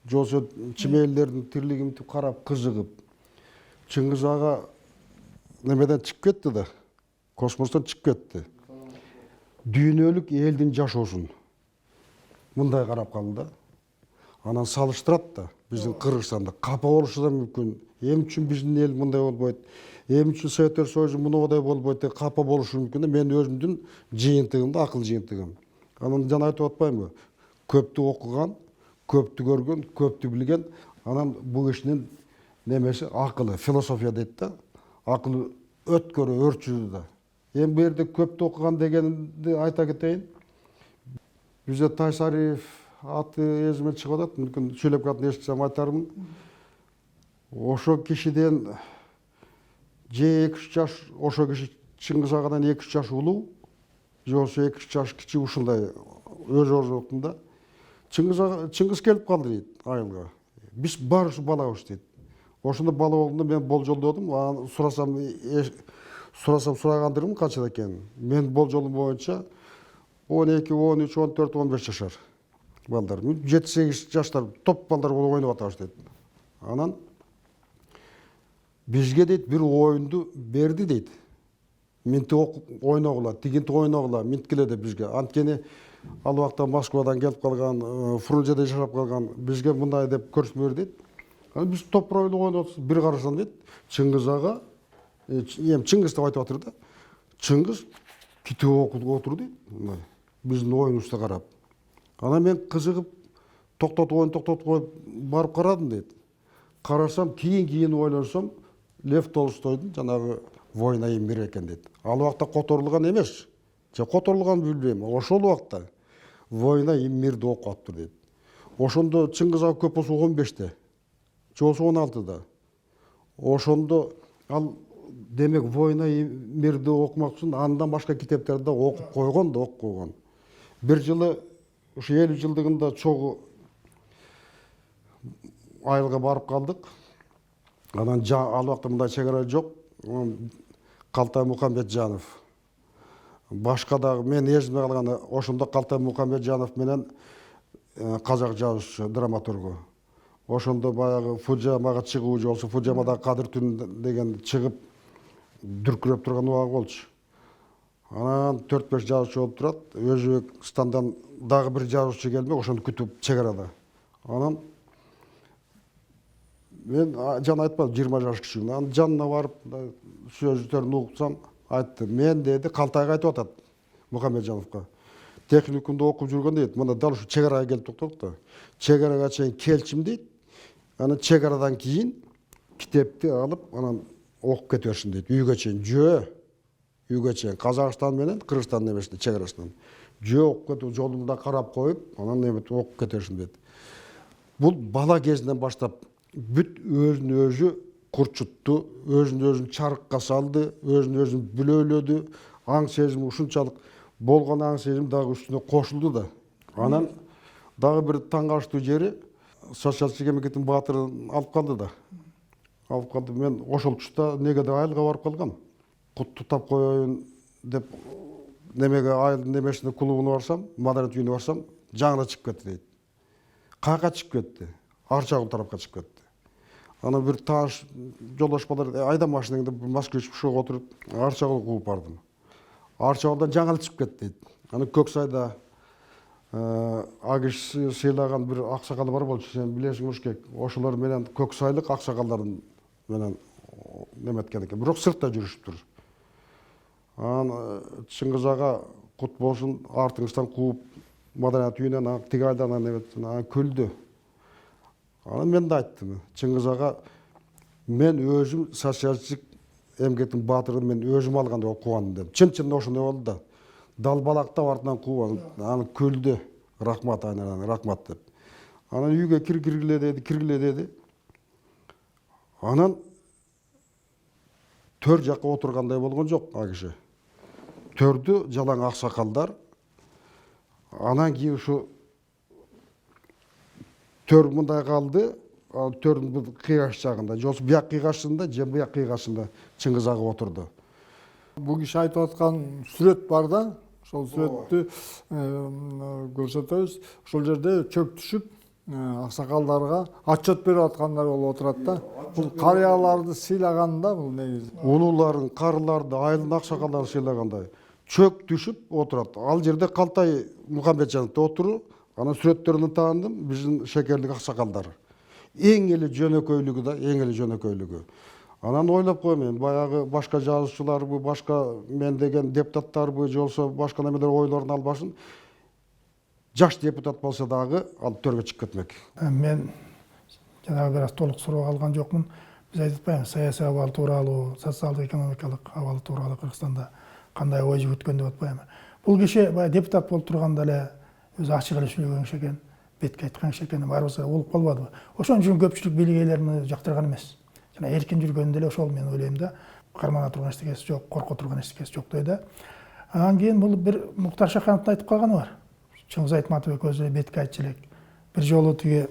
Же болбосо чимээлердин тирилигин карап кызыгып. Чыңгыз ага немеден чыгып кетти да, космостон чыгып кетти. Дүйнөлүк элдин жашоосун мындай карап калды да. Анан салыштырат да биздин Кыргызстанда капа болушу да мүмкүн. Эми үчүн биздин эл мындай болбойт, эми үчүн Советтер Союзу мындай болбойт деп капа болушу мүмкүн да. Мен өзүмдүн жыйынтыгым да, акыл жыйынтыгым. Анан жана айтып атпаймынбы? Көптү окуган, көптү көргөн, көптү билген. Анан бул кишинин немеси акылы, философия дейт да. Акылы өткөрү, өрчүдү да. Эми бу жерде көптү окуган дегенди айта кетейин. Бизде Тайсариев аты эзиме чыгып атат, мүмкүн сүйлөп калып эстесем айтармын. Ошо кишиден же 2-3 жаш, ошо киши Чыңгыз агадан 2-3 жаш улуу, же болбосо 2-3 жаш кичи ушундай өз орнунда. Чыңгыз келип калды дейт айылга. Биз баарыбыз балабыз дейт. Ошондо бала болгондо мен болжолдодум, анан сурагандырмын канчада экенин. Мен болжолум боюнча 12, 13, 14, 15 жашар балдар. 7-8 жаштар топ балдар болуп ойноп атабыз дейт. Анан бизге дейт бир оюнду берди дейт. Минти ойногула, тигинти ойногула, минткиле деп бизге. Анткени ал убакта Москвадан келип калган, Фрунзеде жашап калган, бизге мындай деп көрсөтмө берди дейт. Анан биз топ ойнап атабыз. Бир карасам дейт, Чыңгыз ага, эми Чыңгыз деп айтып атыр да. Чыңгыз китеп окуп отур дейт. Биздин оюнубузду карап. Анан мен кызыгып, ойун токтотуп коюп барып карадым дейт. Карасам, кийин ойлонсом, Лев Толстойдун жанагы «Война и мир» экен дейт. Ал убакта которулган эмес. Же которулган билбейм. Ошол убакта «Война и мирди» окуп атыптыр дейт. Ошондо Чыңгыз ага көп болсо 15-те. Же болсо 16-да. Ошондо ал демек «Война и мирди» окумак үчүн андан башка китептерди окуп койгон. Бир жылы ушу 50 жылдыгында чогуу айылга барып калдык. Анан ал убакта мындай чегара жок. Калтай Мукамбетжанов. Башка дагы мен эсиме калганы ошондо Калтай Мукамбетжанов менен казак жазуучу, драматургу. Ошондо баягы Фудзиямага чыгуу же болсо Фудзиямада Кадыр түн деген чыгып дүркүрөп турган убагы болчу. Анан 4-5 жазуучу болуп турат. Өзбекстандан дагы бир жазуучу келмек, ошону күтүп чегарада. Анан мен жана айтпадым 20 жаш кичимин. Анан жанына барып сөздөрүн угутсам, айтты. Мен деди Калтайга айтып атат Мукамбетжановго. Техникумду окуп жүргөн дейт. Мына дал ушу чегарага келип токтодук да. Чегарага чейин келчим дейт. Анан чегарадан кийин китепти алып, анан окуп кете берсин дейт. Үйгө чейин. Үйгө чейин. Казакстан менен Кыргызстан немесинде чегарасынан. Окуп кетип жолунда карап коюп, анан эметип окуп кете берсин дейт. Бул бала кезинен баштап бүт өзүн өзү курчутту, өзүн өзүн чарыкка салды, өзүн өзүн бүлөлөдү. Аң сезими ушунчалык болгон аң сезим дагы үстүнө кошулду да. Анан дагы бир таң калыштуу жери социалистик мамлекеттин баатырын алып калды да. Алып калды. Мен ошол учурда негеде айылга барып калгам. Кутту тап коеюн деп немеге айылдын немесине клубуна барсам, маданият үйүнө барсам, жаңыда чыгып кетти дейт. Каяка чыгып кетти? Арчагул тарапка чыгып кетти. Анан бир тааныш жолдош балдар айда машинаңды Москвич ушуга отуруп Арчагул кууп бардым. Арчагулдан жаңы чыгып кетти дейт. Анан Көксайда агиш сыйлаган бир аксакал бар болчу, сен билесиң Мушкек. Ошолор менен көксайлык аксакалдардын менен неметкен экен. Бирок сыртта жүрүшүптүр. Анан Чыңгыз ага кут болсун, артыңыздан кууп маданият үйүнөн тиги айдан анан күлдү. Анан мен да айттым, Чыңгыз ага мен өзүм социалистик эмгектин баатырын мен өзүм алганда окуган деп. Чын ошондой болду да. Далбалактап артынан кууп анан күлдү. Рахмат айнан, рахмат деп. Анан үйгө киргиле деди. Анан төр жакка отургандай болгон жок а киши. Төрдү жалаң аксакалдар. Анан кийин ушу төр мындай калды, төрдүн кыйгаш жагында, же болбосо бияк кыйгашында, же буяк кыйгашында Чыңгыз ага отурду. Бул киши айтып аткан сүрөт бар да, ошол сүрөттү көрсөтөбүз. Ошол жерде чөк түшүп, аксакалдарга отчет берип аткандай болуп отурат да. Бул карыяларды сыйлаган да бул негизи. Улууларын, карыларды, айылдын аксакалдарын сыйлагандай чөк түшүп отурат. Ал жерде Калтай Мухаммеджанов да отуру, анан сүрөттөрүнө таандым биздин шекерлик аксакалдар. Эң эле жөнөкөйлүгү да, эң эле жөнөкөйлүгү. Анан ойлоп коем, баягы башка жазуучуларбы, башка мен деген депутаттарбы, же болбосо башка немелер ойлорун албасын. Жаш депутат болсо дагы ал төргө чыгып кетмек. Мен жанагы бир аз толук суроо алган жокмун. Биз айтып атпайбызбы, саясий абал тууралуу, социалдык экономикалык абал тууралуу Кыргызстанда кандай ой жүгүткөн деп атпайбы. Бул киши баягы депутат болуп турганда эле өзү ачык эле сүйлөгөн киши экен, бетке айткан киши экен, баарыбызга болуп калбадыбы. Ошон үчүн көпчүлүк бийлик ээлерин жактырган эмес. Жана эркин жүргөнүндө эле ошол мен ойлойм да, кармана турган эчтекеси жок, корко турган эчтекеси жок дейт да. Анан кийин бул бир Муктар Шахановдун айтып калганы бар. Чыңгыз Айтматов экөөбүз бетке айтчу элек. Бир жолу тиги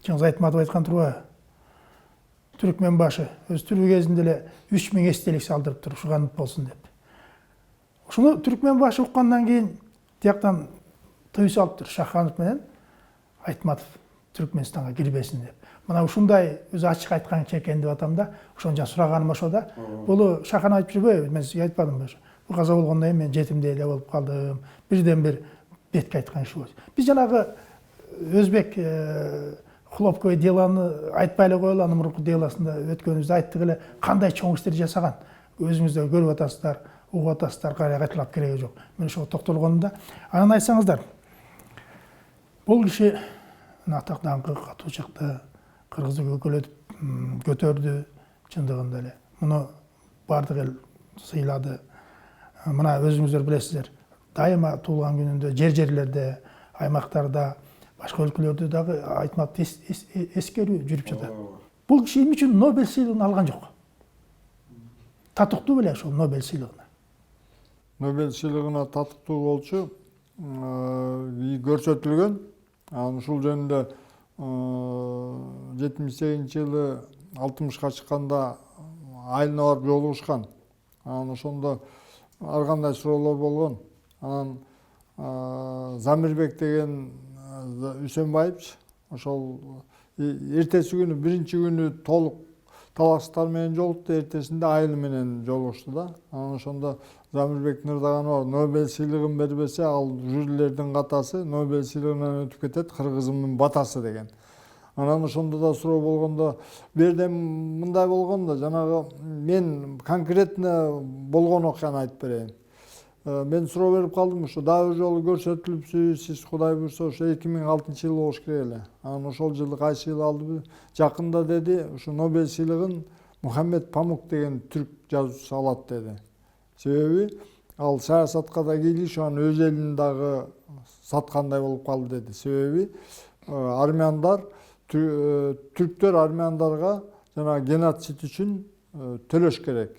Чыңгыз Айтматов айткан турбайбы? Түркмен башы өз тирүү кезинде эле 3000 эстелик салдырып туруп, ушуга болсун деп. Ушуну Түркмен башы уккандан кийин тияктан тыюу салыптыр, Шаханов менен Айтматов Түркмөнстанга кирбесин деп. Мына ушундай өзү ачык айткан чекен деп атам да. Ошон жана сураганым ошо да. Бул Шаханов айтып жүрбөйбү? Мен сизге айтпадымбы? Бул каза болгондон кийин мен жетимдей эле болуп калдым. Бирден бир бетке айткан киши болчу. Биз жанагы өзбек хлопковый деланы айтпай эле коелу, анын мурунку делосунда өткөнүбүздө айттык эле, кандай чоң иштер жасаган. Өзүңүз да көрүп атасыздар, угуп атасыздар, кайталап кереги жок. Мен ошого токтолгонум да. Анан айтсаңыздар, бул киши атак даңкы катуу чыкты, кыргызды көтөрдү чындыгында эле. Муну бардык эл сыйлады. Мына өзүңүздөр билесиздер, дайыма туулган күнүндө жерлерде, аймактарда, башка өлкөлөрдө дагы Айтматовду эскерүү жүрүп жатат. Бул киши эмне үчүн Нобель сыйлыгын алган жок? Татыктуу беле ошол Нобель сыйлыгына? Нобель сыйлыгына татыктуу болчу көрсөтүлгөн. Анан ушул жөнүндө 78-жылы 60-ка чыкканда айылына барып жолугушкан. Анан ошондо ар кандай суроолор болгон. Анан Замирбек деген Үсөнбаевич ошол эртеси күнү, биринчи күнү толук талашыктар менен жолукту, эртесинде айылы менен жолугушту да. Анан ошондо Замирбек Нырдаганов Нобель сыйлыгын бербесе, ал жюрилердин катасы Нобель сыйлыгынан өтүп кетет, кыргызымдын батасы деген. Анан ошондо да суроо болгондо, бирден мындай болгон да, жанагы мен конкретно болгон окуяны айтып берейин. Мен суроо берип калдым, ошо дагы бир жолу көрсөтүлүпсүз, сиз Кудай буйрса ошо 2006-жылы болуш керек эле. Анан ошол жылы кайсы жылы алдыбы? Жакында деди, ушу Нобель сыйлыгын Мухаммед Памук деген түрк жазуучусу алат деди. Себеби ал саясатка да кийлиш, анын өз элин дагы саткандай болуп калды деди. Себеби армяндар, түрктөр армяндарга жана геноцид үчүн төлөш керек.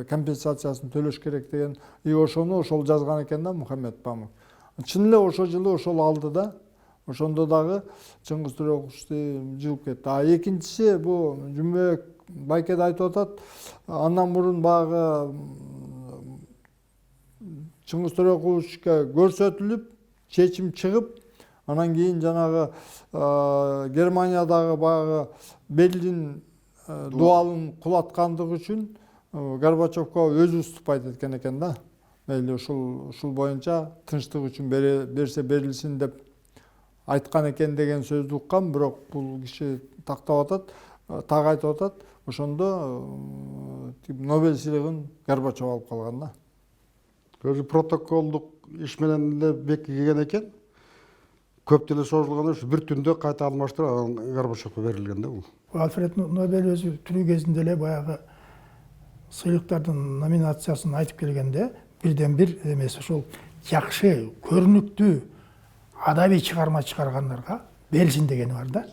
Компенсациясын төлөш керек деген, и ошону ошол жазган экен да Мухаммед Памук. Чын эле ошол жылы ошол алды да. Ошондо дагы Чыңгыз Төреқұловду жылып кетти. А экинчиси бу Жүмбек Байке да айтып атат. Андан мурун багы Чыңгыз Төреқұловга көрсөтүлүп, чечим чыгып, анан кийин жанагы Германиядагы багы Берлин дуалын кулаткандыгы үчүн Горбачевко өзү уступайт эткен экен да. Мейли ушул боюнча тынчтык үчүн берсе берилсин деп айткан экен деген сөздү уккам, бирок бул киши тактап атат, так айтып атат. Ошондо Нобель сыйлыгын Горбачев алып калган да. Өзү протоколдук иш менен эле бекиген экен. Көп деле созулган үчүн бир түндө кайта алмаштырып, анан Горбачевко берилген да бул. Альфред Нобель өзү тирүү кезинде эле баягы сыйлыктардын номинациясын айтып келгенде, бирден бир эмес, ошол жакшы, көрүнүктүү адабий чыгарма чыгаргандарга берилсин дегени бар да.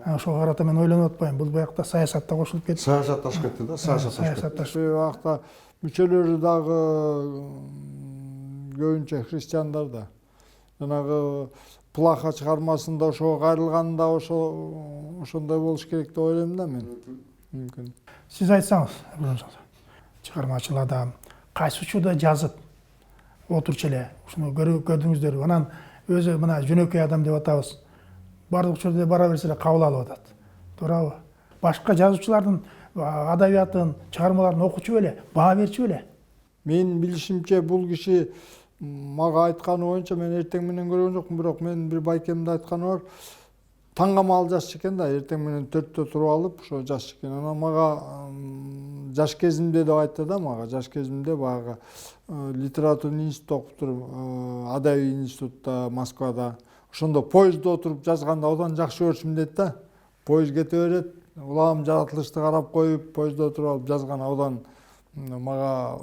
Ошого карата мен ойлонуп атпайм, бул буякта саясатта кошулуп кетти. Саясатташып кетти да, саясатташып. Бакта мүчөлөрү дагы көбүнчө христиандар да. жанагы плаха чыгармасында ошого кайрылганда ошондой болуш керек деп ойлойм да мен. Мүмкүн. Сиз айтсаңыз, чыгармачыл адам кайсы учурда жазып отурчу эле ушуну көрдүңүздөрбү? Анан өзү мына жөнөкөй адам деп атабыз. Бардык учурда бара берсе эле кабыл алып атат. Туурабы? Башка жазуучулардын адабиятын, чыгармаларын окучу беле, баа берчү беле? Мен билишимче бул киши мага айтканы боюнча мен эртең менен көргөн жокмун, бирок мен бир байкемде айтканы бар. Таңгамал жазчу экен да, эртең менен 4-тө туруп алып ошо жазчу экен. Анан мага жаш кезимде деп айтты да мага, жаш кезимде баягы литературный институт окуп туруп, адабий институтта Москвада. Ошондо поездде отуруп жазганда одан жакшы көрчүмүн дейт да. Поезд кете берет, улагым жаратылышты карап коюп, поездде отуруп алып жазган одан мага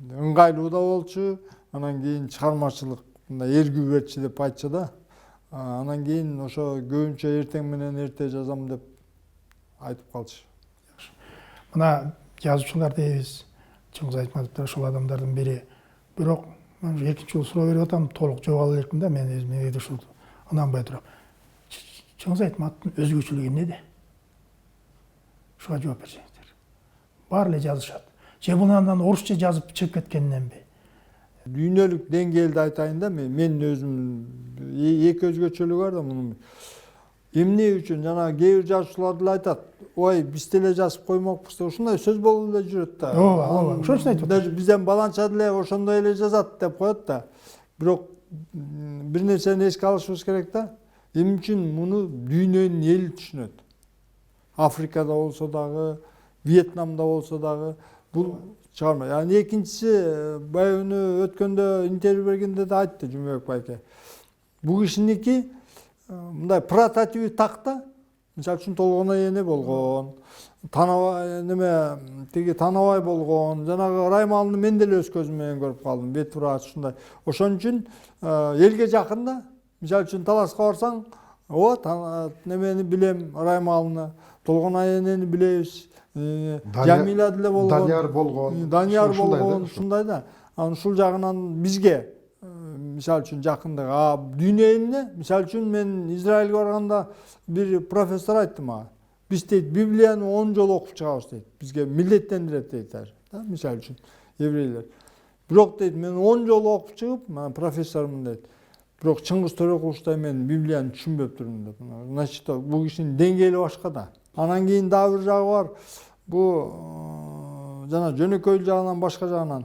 ыңгайлуу да болчу. Анан кийин чыгармачылык мындай эргүү берчү деп айтчу да. Анан кийин ошо көбүнчө эртең менен эрте жазам деп айтып калчу. Мына жазуучулар дейбиз, Чыңгыз Айтматов да ошол адамдардын бири. Бирок мен экинчи жолу суроо берип атам, толук жооп ала элекмин да, мен өзүмө ушул ынанбай турам. Чыңгыз Айтматовдун өзгөчөлүгү эмнеде? Ушуга жооп берсеңиздер. Баары эле жазышат. Же бул андан орусча жазып чыгып кеткениненби? Дүйнөлүк деңгээлде айтайын да, мен өзүм эки өзгөчөлүгү бар да мунун. Эмне үчүн жана кээ бир жазуучулар деле айтат, ой биз деле жазып коймокпуз деп ушундай сөз болуп эле жүрөт да. Ооба, ошону айтып Даже бизден баланча деле ошондой эле жазат деп коет да. Бирок бир нерсени эске алышыбыз керек да. Эмне үчүн муну дүйнөнүн эли түшүнөт. Африкада болсо дагы, Вьетнамда болсо дагы бул чыгарма. Yani экинчиси баягы өткөндө интервью бергенде да айтты Жумабек байке. Бул кишиники мындай прототип такта, мисалы үчүн Толгонай эне болгон, Танабай болгон, жанагы Раймалны мен деле өз көзүм менен көрүп калдым, бет врач ушундай. Ошон үчүн элге жакын да. Мисалы үчүн Таласка барсаң, немени билем, Раймалны, Толгонай энени билебиз. Жамила деле болгон, Данияр болгон, ушундай да. Анан ушул жагынан бизге мисалы үчүн жакындык. Дүйнө элине, мисалы үчүн мен Израилге барганда бир профессор айтты мага. Биз дейт Библияны 10 жолу окуп чыгабыз дейт. Бизге милдеттендирет дейт. Мисалы үчүн еврейлер. Бирок дейт мен 10 жолу окуп чыгып, мен профессормун дейт. Бирок Чыңгыз Төрөкуловчудай мен Библияны түшүнбөп турмун деп. Значит, бул кишинин деңгээли башка да. Анан кийин дагы бир жагы бар. Бул жана жөнөкөй жагынан башка жагынан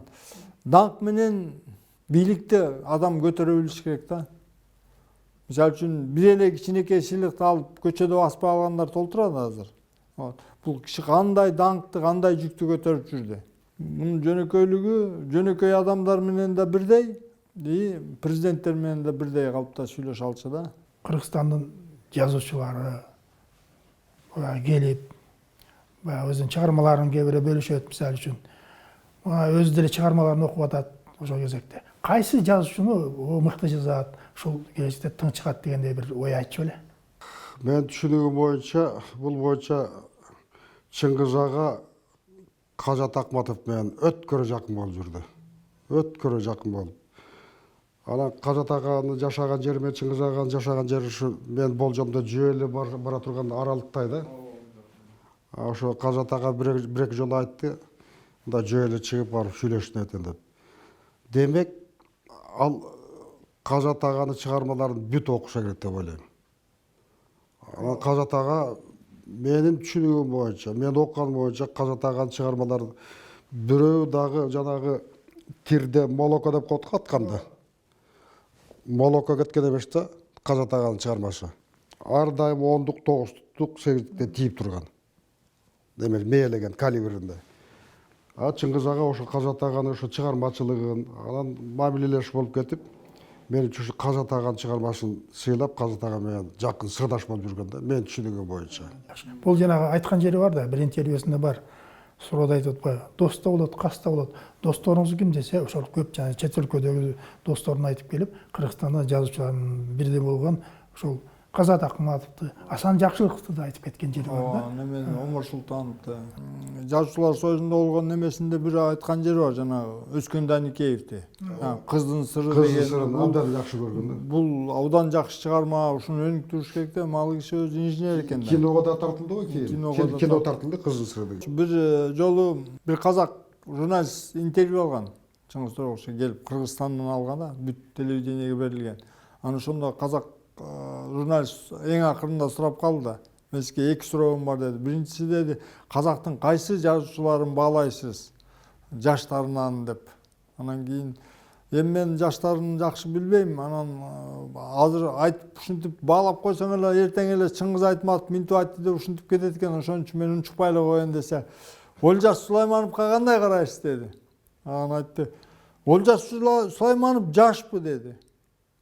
даңк менен бийликти адам көтөрө билиш керек да. Мисалы үчүн бир эле кичинекей сыйлыкты алып көчөдө баспай алгандар толтурат азыр. Бул киши кандай даңкты, кандай жүктү көтөрүп жүрдү. Мунун жөнөкөй адамдар менен да бирдей, президенттер менен да бирдей калыпта сүйлөшө алчу да. Кыргызстандын жазуучулары келип, өзүнүн чыгармаларын кээ бирөө бөлүшөт, мисалы үчүн. Өзү деле чыгармаларын окуп атат ошол кезекте. Кайсы жазуучуну мыкты жазат, ушул келечекте тың чыгат дегендей бир ой айтчу беле? Мен түшүнүгүм боюнча, бул боюнча Чыңгыз ага Кажат Акматов менен өткөрө жакын болуп жүрдү. Өткөрө жакын болуп. Анан Кажат аганы жашаган жери менен Чыңгыз аганын жашаган жери ушу мен болжомдо жөө эле бара турган аралыктай да. Ошо Кажат ага бир-эки жолу айтты, мында жөө эле чыгып барып сүйлөшүн этен деп. Демек, ал Кажат аганы чыгармаларын бүт окуша керек деп ойлойм. Анан Кажат ага менин түшүнүгүм боюнча, мен окуганым боюнча Кажат аганын чыгармалары бирөө дагы жанагы тирде молоко деп коет атканда. Молоко кеткен эмес да Кажат аганын чыгармасы. Ар дайым 10-дук, 9-дук, 8-дукте тийип турган. Демек, мээлеген калибринде. Чыңгыз ага ошо Кажат аганын ошо чыгармачылыгын, анан мамилелеш болуп кетип, мен үчүн Кажат аганын чыгармасын сыйлап, Кажат ага менен жакын сырдаш болуп жүргөн да, мен түшүнүгүм боюнча. Бул жанагы айткан жери бар да, бир интервьюсунда бар. Суроодо айтып атпайбы? Доста болот, каста болот. Досторуңуз ким десе, ошол көп чет өлкөдөгү досторун айтып келип, Кыргызстанда жазуучулардын бирдей болгон ошол Казат Акматовду, Асан Жакшылыковду да айтып кеткен жери бар да. Немен Омар Султановду. Жазуучулар союзунда болгон немесинде бир айткан жери бар, жанагы Өскөн Даникеевди. Кыздын сыры деген. Андан жакшы көргөн. Бул абдан жакшы чыгарма, ушуну өнүктүрүш керек да. Ал киши өзү инженер экен да. Киного да тартылды го кийин. Кино тартылды Кыздын сыры деген. Бир жолу бир казак журналист интервью алган. Чыңгыз Торокушка келип Кыргызстандан алган да, бүт телевидениеге берилген. Аны ошондо казак журналист эң акырында сурап калды да. Мен сизге эки суроогум бар деди. Биринчиси деди, казактын кайсы жазуучуларын баалайсыз жаштарынан деп. Анан кийин эми мен жаштарын жакшы билбейм. Анан азыр айтып ушинтип баалап койсоң эле эртең эле Чыңгыз Айтматов минтип айтты деп ушинтип кетет экен. Ошон үчүн мен унчукпай эле коеюн десе, Олжас Сулаймановго кандай карайсыз деди. Анан айтты, Олжас Сулайманов жашпы деди.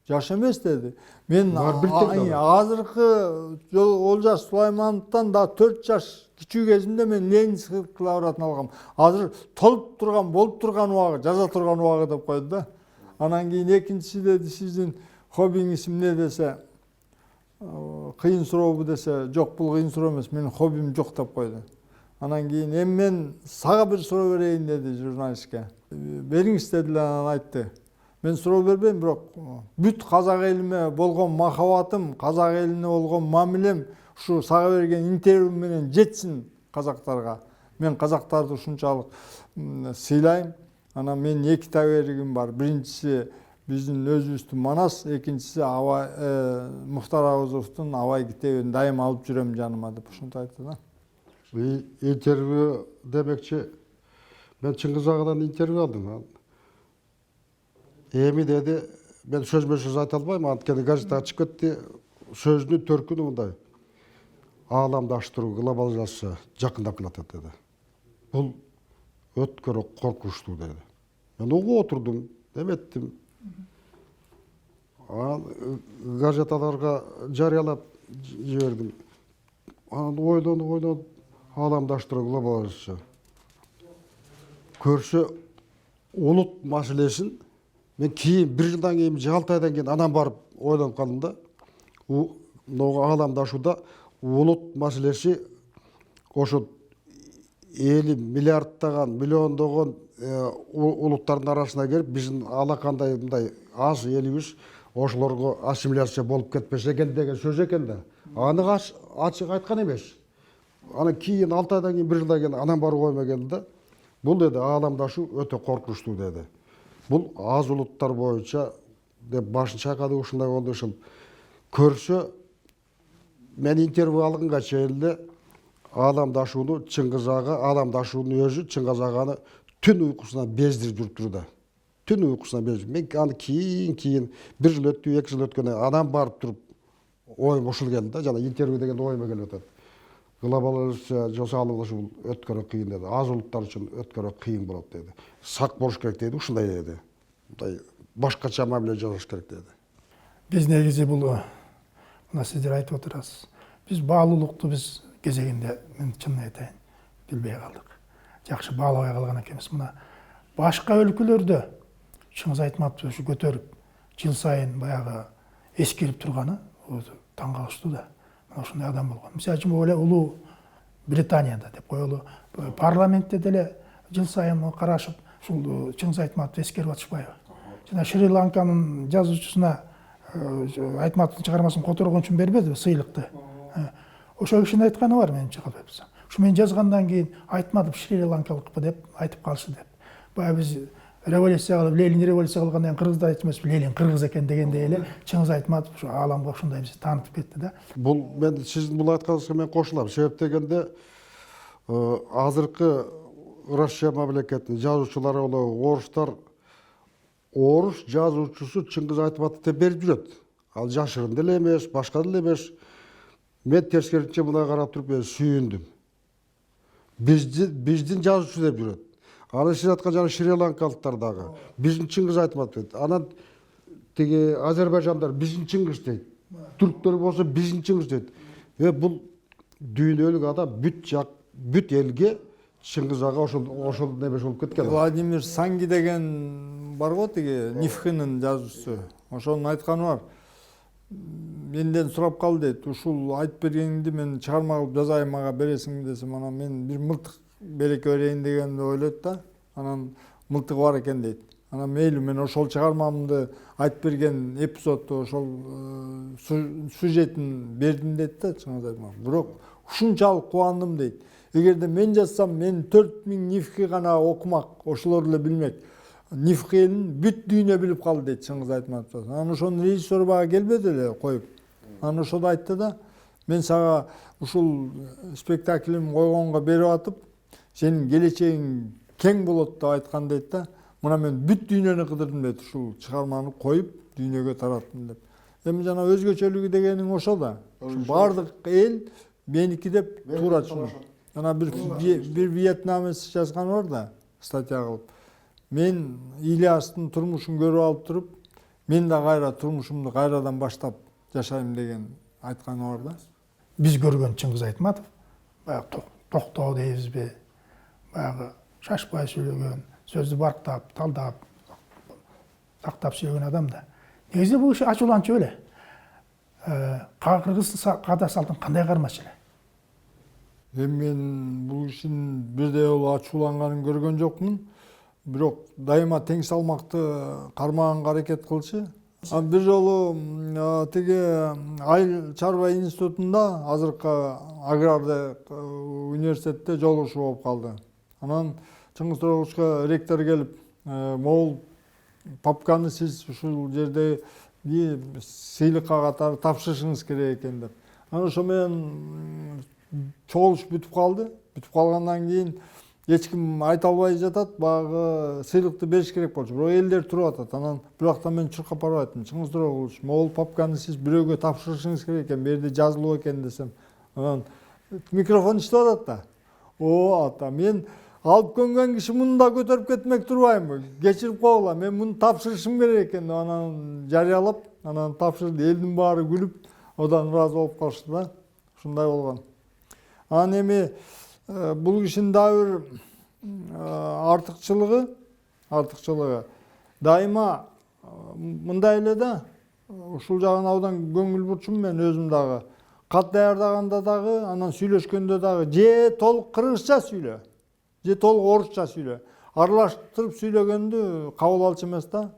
Жаш эмес деди. Мен азыркы Олжас Сулаймановдон да 4 жаш кичүү кезимде мен Ленинский лауреатын алгам. Азыр толуп турган, болуп турган убагы, жаза турган убагы деп койду да. Анан кийин экинчиси деди, сиздин хоббиңиз эмне десе, кыйын сурообу десе, жок бул кыйын суроо эмес, менин хоббим жок деп койду. Анан кийин эми мен сага бир суроо берейин деди журналистке. Бериңиз дедилер, анан айтты. Мен суроо бербейм, бирок бүт казак элиме болгон махабатым, казак элине болгон мамилем ушу сага берген интервью менен жетсин казактарга. Мен казактарды ушунчалык сыйлайм. Анан менин эки таберигим бар. Биринчиси биздин өзүбүздүн Манас, экинчиси Мухтар Абазовдун Абай китебин дайым алып жүрөм жаныма деп ушинтип айтты да. Интервью демекчи, мен Чыңгыз агадан интервью алдым. Эми деди, мен сөзбө-сөз айта албайм, анткени газетага чыгып кетти. Сөзүнүн төркүнү мындай: ааламдаштыруу, глобализация жакындап келатат деди. Бул өткөрө коркунучтуу деди. Мен угуп отурдум, эметтим. Газеталарга жарыялап жибердим. Анан ойдон ааламдаштыруу, глобализация. Көрсө улут маселесин мен кийин 1 жылдан кийин, 6 айдан кийин анан барып ойлонуп калдым да. Мынау ааламдашууда улут маселеси ошо 50 миллиардтаган, миллиондогон улуттардын арасына кирип, биздин алакандай мындай аз элибиз ошолорго ассимиляция болуп кетпесе экен деген сөз экен да. Аны ачык айткан эмес. Аны кийин 6 айдан кийин, 1 жылдан кийин анан барып ойма келди да. Бул деди, ааламдашуу өтө коркунучтуу деди. Бул аз улуттар боюнча деп башын чайкады, ушундай болду. Ушул көрсө мен интервью алганга чейин эле ааламдашууну Чыңгыз ага, ааламдашуунун өзү Чыңгыз аганы түн уйкусунан бездирип жүрүптүр да. Түн уйкусунан бездирип. Мен аны кийин 1 жыл өттү, 2 жыл өткөндөн анан барып туруп оюм ушул келди да, жана интервью деген оюма келип атат. Глобализация жасалуу ушул өткөрө кыйын деди. Аз улуттар үчүн өткөрө кыйын болот деди. Сак болуш керек деди, ушундай деди. Мындай башкача мамиле жасаш керек деди. Биз негизи бул мына сиздер айтып отурасыз. Биз баалуулукту биз кезегинде, мен чынын айтайын, билбей калдык. Жакшы баалабай калган экенбиз. Мына башка өлкөлөрдө Чыңгыз Айтматовду ушу көтөрүп, жыл сайын баягы эскерип турганы таң калыштуу да. Ошондой адам болгон. Мисалы үчүн улуу Британияда деп коелу, парламентте деле жыл сайын карашып, ушул Чыңгыз Айтматовду эскерип атышпайбы? Жана Шри-Ланканын жазуучусуна Айтматовдун чыгармасын которгон үчүн бербедиби сыйлыкты? Ошол кишинин айтканы бар, менимче калбайбыз. Ушу мен жазгандан кийин Айтматов Шри-Ланкалыкпы деп айтып калышы деп. Баягы биз революция кылып, Ленин революция кылгандан кийин кыргыздар айтмас, Ленин кыргыз экен дегендей эле Чыңгыз Айтматов ушу ааламга ушундай бизди таанытып кетти да. Бул мен сиздин бул айтканыңызга мен кошулам. Себеп дегенде азыркы Россия мамлекетинин жазуучулары орустар, орус жазуучусу Чыңгыз Айтматов деп берип жүрөт. Ал жашырын деле эмес, башка деле эмес. Мен тескерисинче мына карап туруп мен сүйүндүм. Биздин жазуучу деп жүрөт. Аны сиз айткан жана Шри-Ланкалыктар дагы биздин Чыңгыз Айтматов дейт. Анан тиги Азербайжандар биздин Чыңгыз дейт. Түрктөр болсо биздин Чыңгыз дейт. Бул дүйнөлүк адам бүт элге Чыңгыз ага ошол немес болуп кеткен. Владимир Санги деген бар го, тиги Нифхынын жазуучусу. Ошонун айтканы бар. менден сурап кал дейт. Ушул айтып бергениңди мен чыгарма кылып жазайын, мага бересиңби десем, анан мен бир мылтык береке берейин дегенди ойлойт да. Анан мылтыгы бар экен дейт. Анан мейли мен ошол чыгармамды айтып берген эпизодду ошол сюжетин бердим дейт да, чыңгыз айтмак. Бирок ушунчалык кубандым дейт. Эгерде мен жазсам, мен 4000 нифхи гана окумак, ошолор эле билмек. Нифхинин бүт дүйнө билип калды дейт Чыңгыз Айтматов. Анан ошону режиссер бага келбеди эле коюп. Анан ошондо айтты да, мен сага ушул спектаклим койгонго берип атып, сенин келечегиң кең болот деп айткан дейт да. Мына мен бүт дүйнөнү кыдырдым дейт, ушул чыгарманы коюп дүйнөгө тараттым деп. Эми жана өзгөчөлүгү дегениң ошо да. Бардык эл меники деп туура түшүнөт. Анан бир вьетнамец жазган бар да, статья кылып. Мен Ильястын турмушун көрүп алып туруп, мен да кайра турмушумду кайрадан баштап жашайм деген айтканы бар да. Биз көргөн Чыңгыз Айтматов баягы токтоо дейбизби, баягы шашпай сүйлөгөн, сөздү барктап, талдап, сактап сөйлөгөн адам да. Негизи бул иши ачууланчу эле. Кыргыз каада салтын кандай кармакчы эле? Эми мен бул ишин бирдей жолу ачууланганын көргөн жокмун. Бирок дайыма тең салмакты кармаганга аракет кылчу. Бир жолу тиги Айыл чарба институтунда, азыркы агрардык университетте жолугушуу болуп калды. Анан Чыңгыз Тороговичке ректор келип, могул папканы сиз ушул жерде сыйлыкка катары тапшырышыңыз керек экен деп. Анан ошо менен чогулуш бүтүп калды. Бүтүп калгандан кийин эч ким айта албай жатат, багы сыйлыкты бериш керек болчу. Бирок элдер туруп атат. Анан бирокта мен чуркап барып айттым, Чыңгыз Торогович, могул папканы сиз бирөөгө тапшырышыңыз керек экен, бу жерде жазылуу экен десем. Анан микрофон иштеп атат да. О, ата, мен алып көнгөн киши муну да көтөрүп кетмек турбаймынбы? Кечирип койгула, мен муну тапшырышым керек экен деп анан жарыялап, анан тапшырды. Элдин баары күлүп, одан ыраазы болуп калышты да. Ушундай болгон. Анан эми бул кишинин дагы бир артыкчылыгы дайыма мындай эле да, ушул жагына абдан көңүл бурчумун мен өзүм дагы. Кат даярдаганда дагы, анан сүйлөшкөндө дагы же толук кыргызча сүйлө, же толук орусча сүйлө. Аралаштырып сүйлөгөндү кабыл алчу эмес да.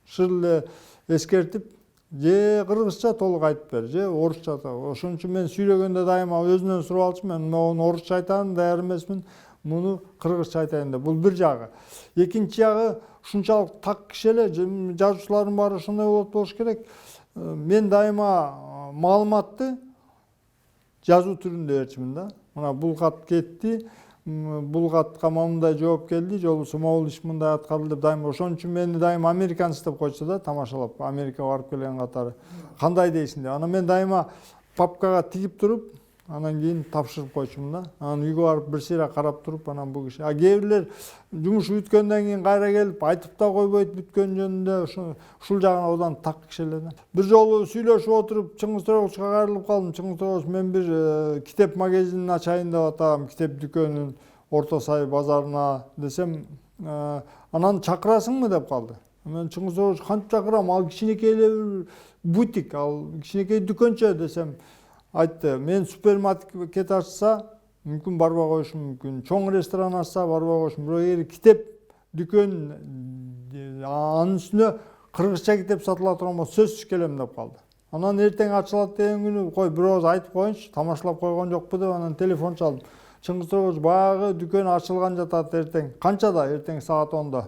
Шыр эле эскертип, же кыргызча толук айтып бер, же орусча. Ошон үчүн мен сүйлөгөндө дайыма өзүнөн сурап алчумун, мен мону орусча айтам, даяр эмесмин, муну кыргызча айтайын деп. Бул бир жагы. Экинчи жагы, ушунчалык так киши эле, жазуучулардын баары ошондой болуш керек. Мен дайыма маалыматты жазуу түрүндө берчүмүн да. Мына бул кат кетти, бул катка мындай жооп келди, же болбосо могул иш мындай аткарылды деп дайыма. Ошон үчүн мени дайыма американец деп койчу да, тамашалап, Америкага барып келген катары. Кандай дейсиң деп. Анан мен дайыма папкага тигип туруп, анан кийин тапшырып койчумун да. Анан үйгө барып бир сыйра карап туруп, анан бул киши. Кээ бирлер жумуш бүткөндөн кийин кайра келип айтып да койбойт бүткөн жөнүндө, ушул жагына абдан так киши эле да. Бир жолу сүйлөшүп отуруп Чыңгыз Тороговичке кайрылып калдым. Чыңгыз Торогович, мен бир китеп магазинин ачайын деп атам, китеп дүкөнүн Орто Сай базарына десем, анан чакырасыңбы деп калды. Мен Чыңгыз Торогович кантип чакырам, ал кичинекей эле бир бутик, ал кичинекей дүкөнчө десем, айтты, мен супермаркет ачса мүмкүн барбай коюшум мүмкүн, чоң ресторан ачса барбай коюшум, бирок эгер китеп дүкөн анын үстүнө кыргызча китеп сатыла турган болсо сөзсүз келем деп калды. Анан эртең ачылат деген күнү кой бир ооз айтып коеюнчу, тамашалап койгон жокпу деп анан телефон чалдым. Чыңгыз Торогович, баягы дүкөн ачылган жатат эртең. Канчада? Эртең саат 10-да.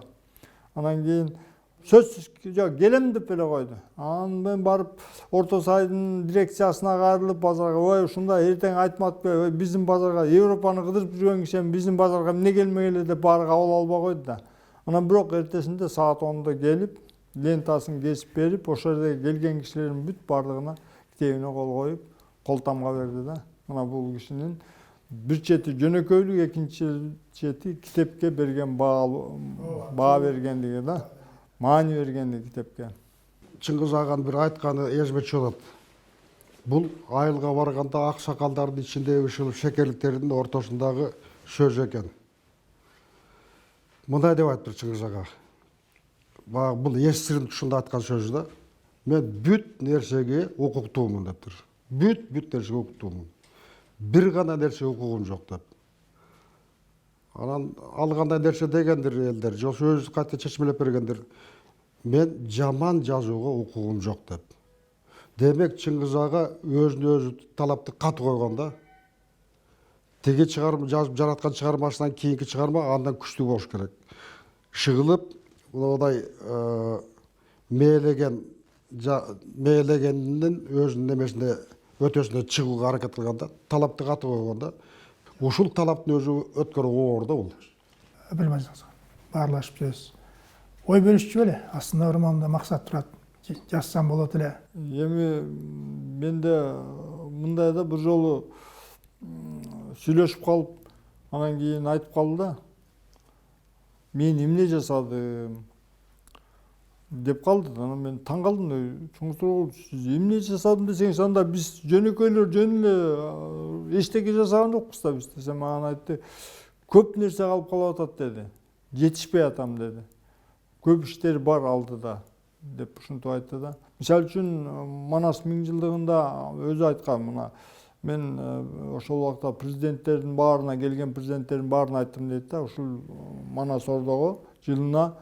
Анан кийин сөзсүз жок, келем деп эле койду. Анан мен барып Орто Сайдын дирекциясына кайрылып базарга, ой, ушундай эртең Айтматов, биздин базарга Европаны кыдырып жүргөн киши биздин базарга эмне келмек эле деп баары кабыл албай койду да. Анан бирок эртесинде саат 10-да келип, лентасын кесип берип, ошол жерде келген кишилердин бүт бардыгына китебине кол коюп, колтамга берди да. Мына бул кишинин бир чети жөнөкөйлүк, экинчи чети китепке берген баа бергендиги да. Маани бергендиги китепке. Чыңгыз аган бир айтканы эсиме болот. Бул айылга барганда аксакалдардын ичинде ушул шекерликтердин ортосундагы сөз экен. Мындай деп айтты Чыңгыз ага. Бул эс сырын ушунда айткан сөзү да. Мен бүт нерсеге укуктуумун дептир. Бүт нерсеге укуктуумун. Бир гана нерсе укугум жок деп. Анан ал кандай нерсе дегендир элдер, жок өзү кайта чечмелеп бергендир. Мен жаман жазууга укугум жок деп. Демек Чыңгыз ага өзүнө өзү талапты катуу койгон да. Теге чыгарма жазып жараткан чыгармасынан кийинки чыгарма андан күчтүү болуш керек. Шыгылып, мындай мээлегендин өзүнүн немесинде өтөсүнө чыгууга аракет кылганда, талапты катуу койгонда, ушул талаптын өзү өткөрүү оор да бул. Білмейсіңіз, барлашып жүресіз. Ой бөлішіп эле, астында романда мақсат турат, жазсам болот эле. Эми менде мындай да бир жолу сүйлөшүп калып, анан кийин айтып калды да. Мен эмне жасадым деп калды. Анан мен таң калдым. Чоңтур, сиз эмне жасадым десеңиз, анда биз жөнөкөйлөр жөн эле эчтеке жасаган жокпуз да биз десем, анан айтты. Көп нерсе калып калып атат деди. Жетишпей атам деди. Көп иштер бар алдыда деп ушинтип айтты да. Мисалы үчүн Манас 1000 жылдыгында өзү айткан, мына мен ошол убакта президенттердин баарына келген президенттердин баарына айттым дейт да. Ушул Манас Ордого жылына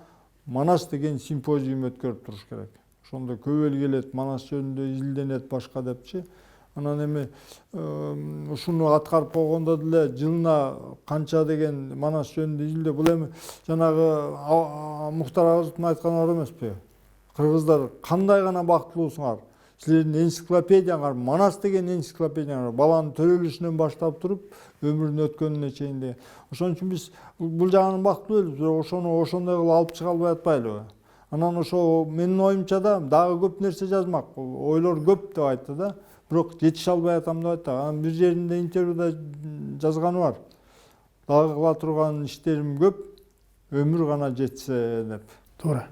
Манас деген симпозиум өткөрүп туруш керек. Ошондо көп эл келет, Манас жөнүндө изилденет башка депчи. Анан эми ушуну аткарып койгондо деле жылына канча деген Манас жөнүндө изилдөө. Бул эми жанагы Муктар Агызовдун айтканы бар эмеспи? Кыргыздар кандай гана бактылуусуңар. Силердин энциклопедияңар, Манас деген энциклопедияңар, баланын төрөлүшүнөн баштап туруп өмүрүнүн өткөнүнө чейин деген. Ошон үчүн биз бул жагын бактылуу элбиз, бирок ошону ошондой кылып алып чыга албай атпайлыбы? Анан ошо менин оюмча да дагы көп нерсе жазмак, ойлор көп деп айтты да. Бирок жетише албай атам деп айтты. Анан бир жеринде интервьюда жазганы бар. Дагы кыла турган иштерим көп, өмүр гана жетсе деп. Туура.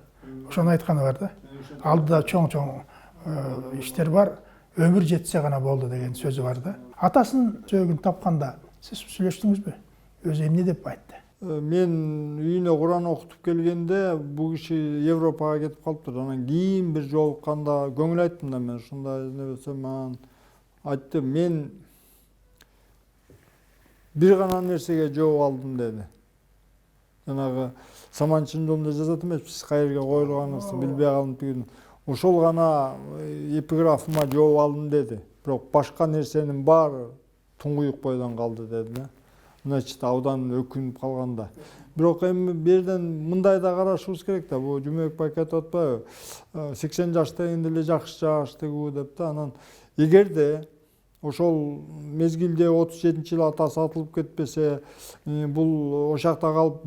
Ошону айтканы бар да. Алдыда чоң иштер бар, өмүр жетсе гана болду деген сөзү бар да. Атасынын сөөгүн тапканда сиз сүйлөштүңүзбү? Өзү эмне деп айтты? Мен үйүнө Куран окутуп келгенде бул киши Европага кетип калыптыр. Анан кийин бир жолукканда көңүл айттым да, мен ушундай нерсем анан айттым, мен бир гана нерсеге жооп алдым деди. Жанагы Саманчынын жолунда жазат эмеспиз, кайерге коюлганыңызды билбей калдым бүгүн. Ошол гана эпиграфыма жооп алдым деди. Бирок башка нерсенин баары туңгуюк бойдон калды деди да. Значит, абдан өкүнүп калганда. Бирок эми берден мындай да карашыбыз керек да. Бул Жумекбай айтып атпайбы? 80 жашта дегенде эле жакшы жаш дегүү деп да. Анан эгерде ошол мезгилде 37-жылы атасы атылып кетпесе, бул ошакта калып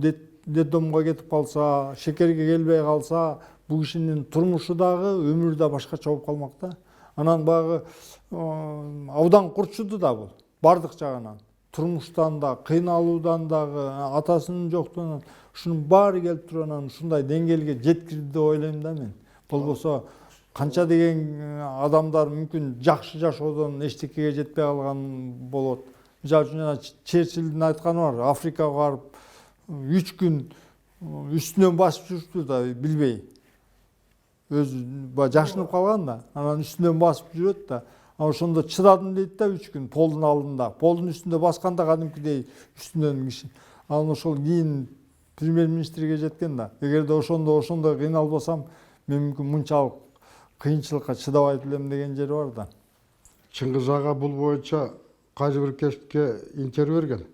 детдомго кетип калса, шекерге келбей калса, бул кишинин турмушу дагы, өмүрү да башкача болуп калмак да. Анан багы абдан курчуду да бул, бардык жагынан. Турмуштан да, кыйналуудан дагы, атасынын жоктугунан, ушунун баары келип туруп анан ушундай деңгээлге жеткирди деп ойлойм да мен. Болбосо канча деген адамдар мүмкүн жакшы жашоодон эчтекеге жетпей калган болот. Мисалы үчүн Черчиллдин айтканы бар, Африкага барып 3 күн үстүнөн басып жүрүптү да, билбей. Өзү жашынып калган да, анан үстүнөн басып жүрөт да. Ошондо чыдадым дейт да 3 күн полдун алдында. Полдун үстүндө басканда кадимкидей үстүнөн киши. Анан ошол кийин премьер-министрге жеткен да. Эгерде ошондой кыйналбасам, мен мүмкүн мынчалык кыйынчылыкка чыдабайт элем деген жери бар да. Чыңгыз ага бул боюнча кайсы бир кечке интервью берген.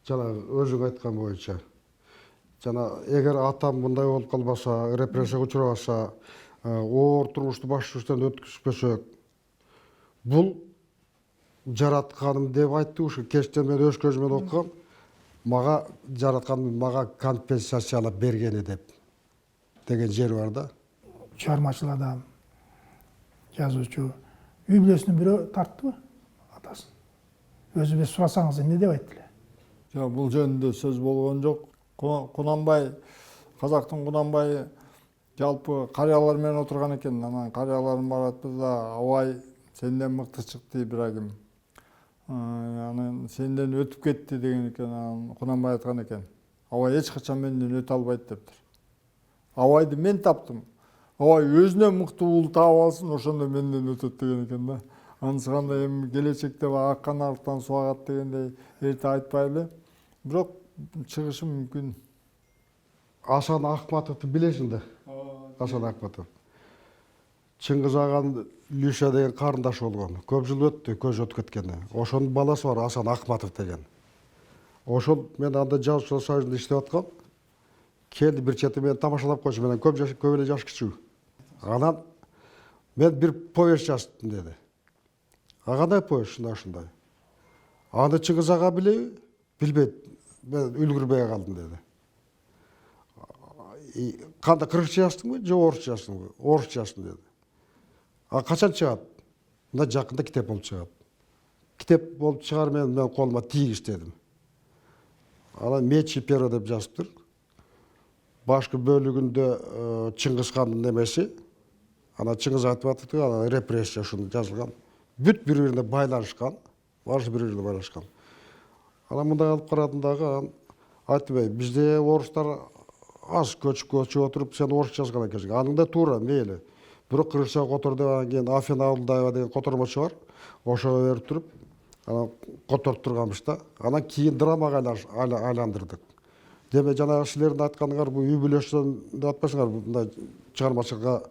Жана өзүң айткан боюнча. Жана эгер атам мындай болуп калбаса, репрессияга учурабаса, оор турмушту башыбыздан өткүзбөсөк, бул жаратканым деп айтты ушу. Кечте мен өз көзүмөн окугам. Мага жаратканым мага компенсациялап бергени деген жери бар да. Чыгармачыл адам, жазуучу. Үй бүлөсүнүн бирөө тарттыбы атасын? Өзүбүз сурасаңыз эмне деп айтты эле? Жок, бул жөнүндө сөз болгон жок. Кунанбай, казактын Кунанбайы жалпы карыялар менен отурган экен. Анан карыялардын баары айтты да, абай сенден мыкты чыкты Ибрагим. Анан сенден өтүп кетти деген экен. Анан Кунанбай айткан экен, абай эч качан менден өтө албайт дептир. Абайды мен таптым. абай өзүнөн мыктуу таап алсын, ошондо менден өтөт деген экен да. Анысыканда эми келечекте ак каналыктан суу агат дегендей эрте айтпай эле, бирок чыгышы мүмкүн. Асан Акматовду билесиң да? Асан Акматов. Чыңгыз аганын Люша деген карындаш болгон. Көп жыл өттү, көз өтүп кеткени. Ошонун баласы бар, Асан Акматов деген. Ошол мен анда жазуучулар союзунда иштеп аткам. Келди бир чети мени тамашалап койчу, менен көп эле жаш кичүү. Анан мен бир повесть жаздым деди. Кандай повесть? Ушундай. Аны Чыңгыз ага билеби? Билбейт. Мен үлгүрбөй калдым деди. Кандай кыргызча жаздыңбы же орусча жаздыңбы? Орусча жаздым деди. Качан чыгат? Мына жакында китеп болуп чыгат. Китеп болуп чыгар мен колума тийгиз дедим. Анан Мечи Перо деп жазыптыр. Башкы бөлүгүндө Чыңгыз хандын немеси. Анан Чыңгыз Айтматовдун анан репрессия ушуну жазылган. Бүт бири-бирине байланышкан. Баары бири-бирине байланышкан. Анан мындай алып карадым дагы, айтпай, бизде орустар аз көчүп отуруп, сен орусча жазган экенсиң. Аның да туура, мейли. Бирок кыргызча которду анан Афина Абылдаева деген котормочу бар. Ошого берип туруп, анан которуп турганбыз да. Анан кийин драмага айландырдык. Деме жанагы силердин айтканыңар бул үй бүлөсүн деп атпайсыңар, мындай чыгармачылыкка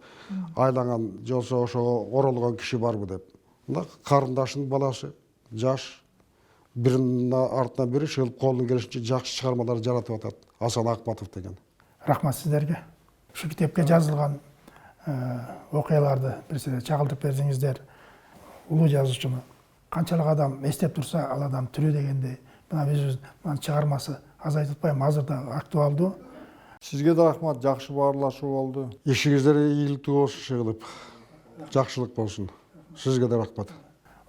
айланган же болбосо ошого оролгон киши барбы деп. Мына карындашынын баласы, жаш, биринин артынан бири шыгылып колунун келишинче жакшы чыгармалар жаратып атат. Асан Акматов деген. Рахмат сиздерге. Ушу китепке жазылган окуяларды бирсине чагылдырып берсеңиздер, улуу жазуучуну канчалык адам эстеп турса, ал адам тирүү дегендей, мына биздин чыгармасы азайтып атпайбы, азыр да актуалдуу. Сизге да рахмат, жакшы баарлашуу болду. Ишиңиздер ийгиликтүү болсун, шыгылып. Жакшылык болсун. Сизге да рахмат.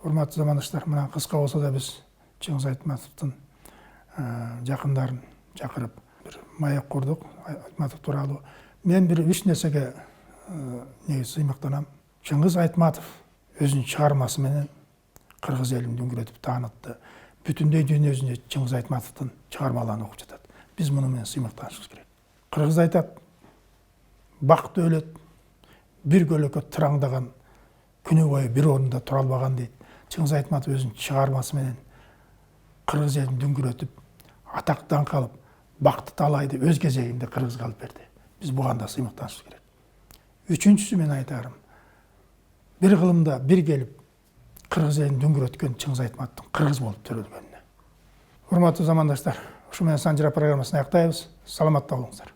Урматтуу замандаштар, мына кыска болсо да биз Чыңгыз Айтматовдун жакындарын чакырып бир маек курдук Айтматов тууралуу. Мен бир 3 нерсеге сыймактанам. Чыңгыз Айтматов өзүнүн чыгармасы менен кыргыз элин дүңгүрөтүп таанытты. Бүтүндөй дүйнө жүзүнө Чыңгыз Айтматовдун чыгармаларын окуп жатат. Биз муну менен сыймактанышыбыз керек. Кыргыз айтат, бакыт өлөт, бир көлөкө тыраңдаган күнү бою бир орунда тура албаган дейт. Чыңгыз Айтматов өзүнүн чыгармасы менен кыргыз элин дүңгүрөтүп, атак даңк алып, бакыт талайды өз кезегинде кыргызга алып берди. Биз буга да сыймактанышыбыз керек. Үчүнчүсү мен айтарым, бир кылымда бир келип кыргыз элин дүңгүрөткөн Чыңгыз Айтматовдун кыргыз болуп төрөлгөнүнө. Урматтуу замандаштар, ушу менен Санжыра программасын аяктайбыз. Саламатта болуңуздар.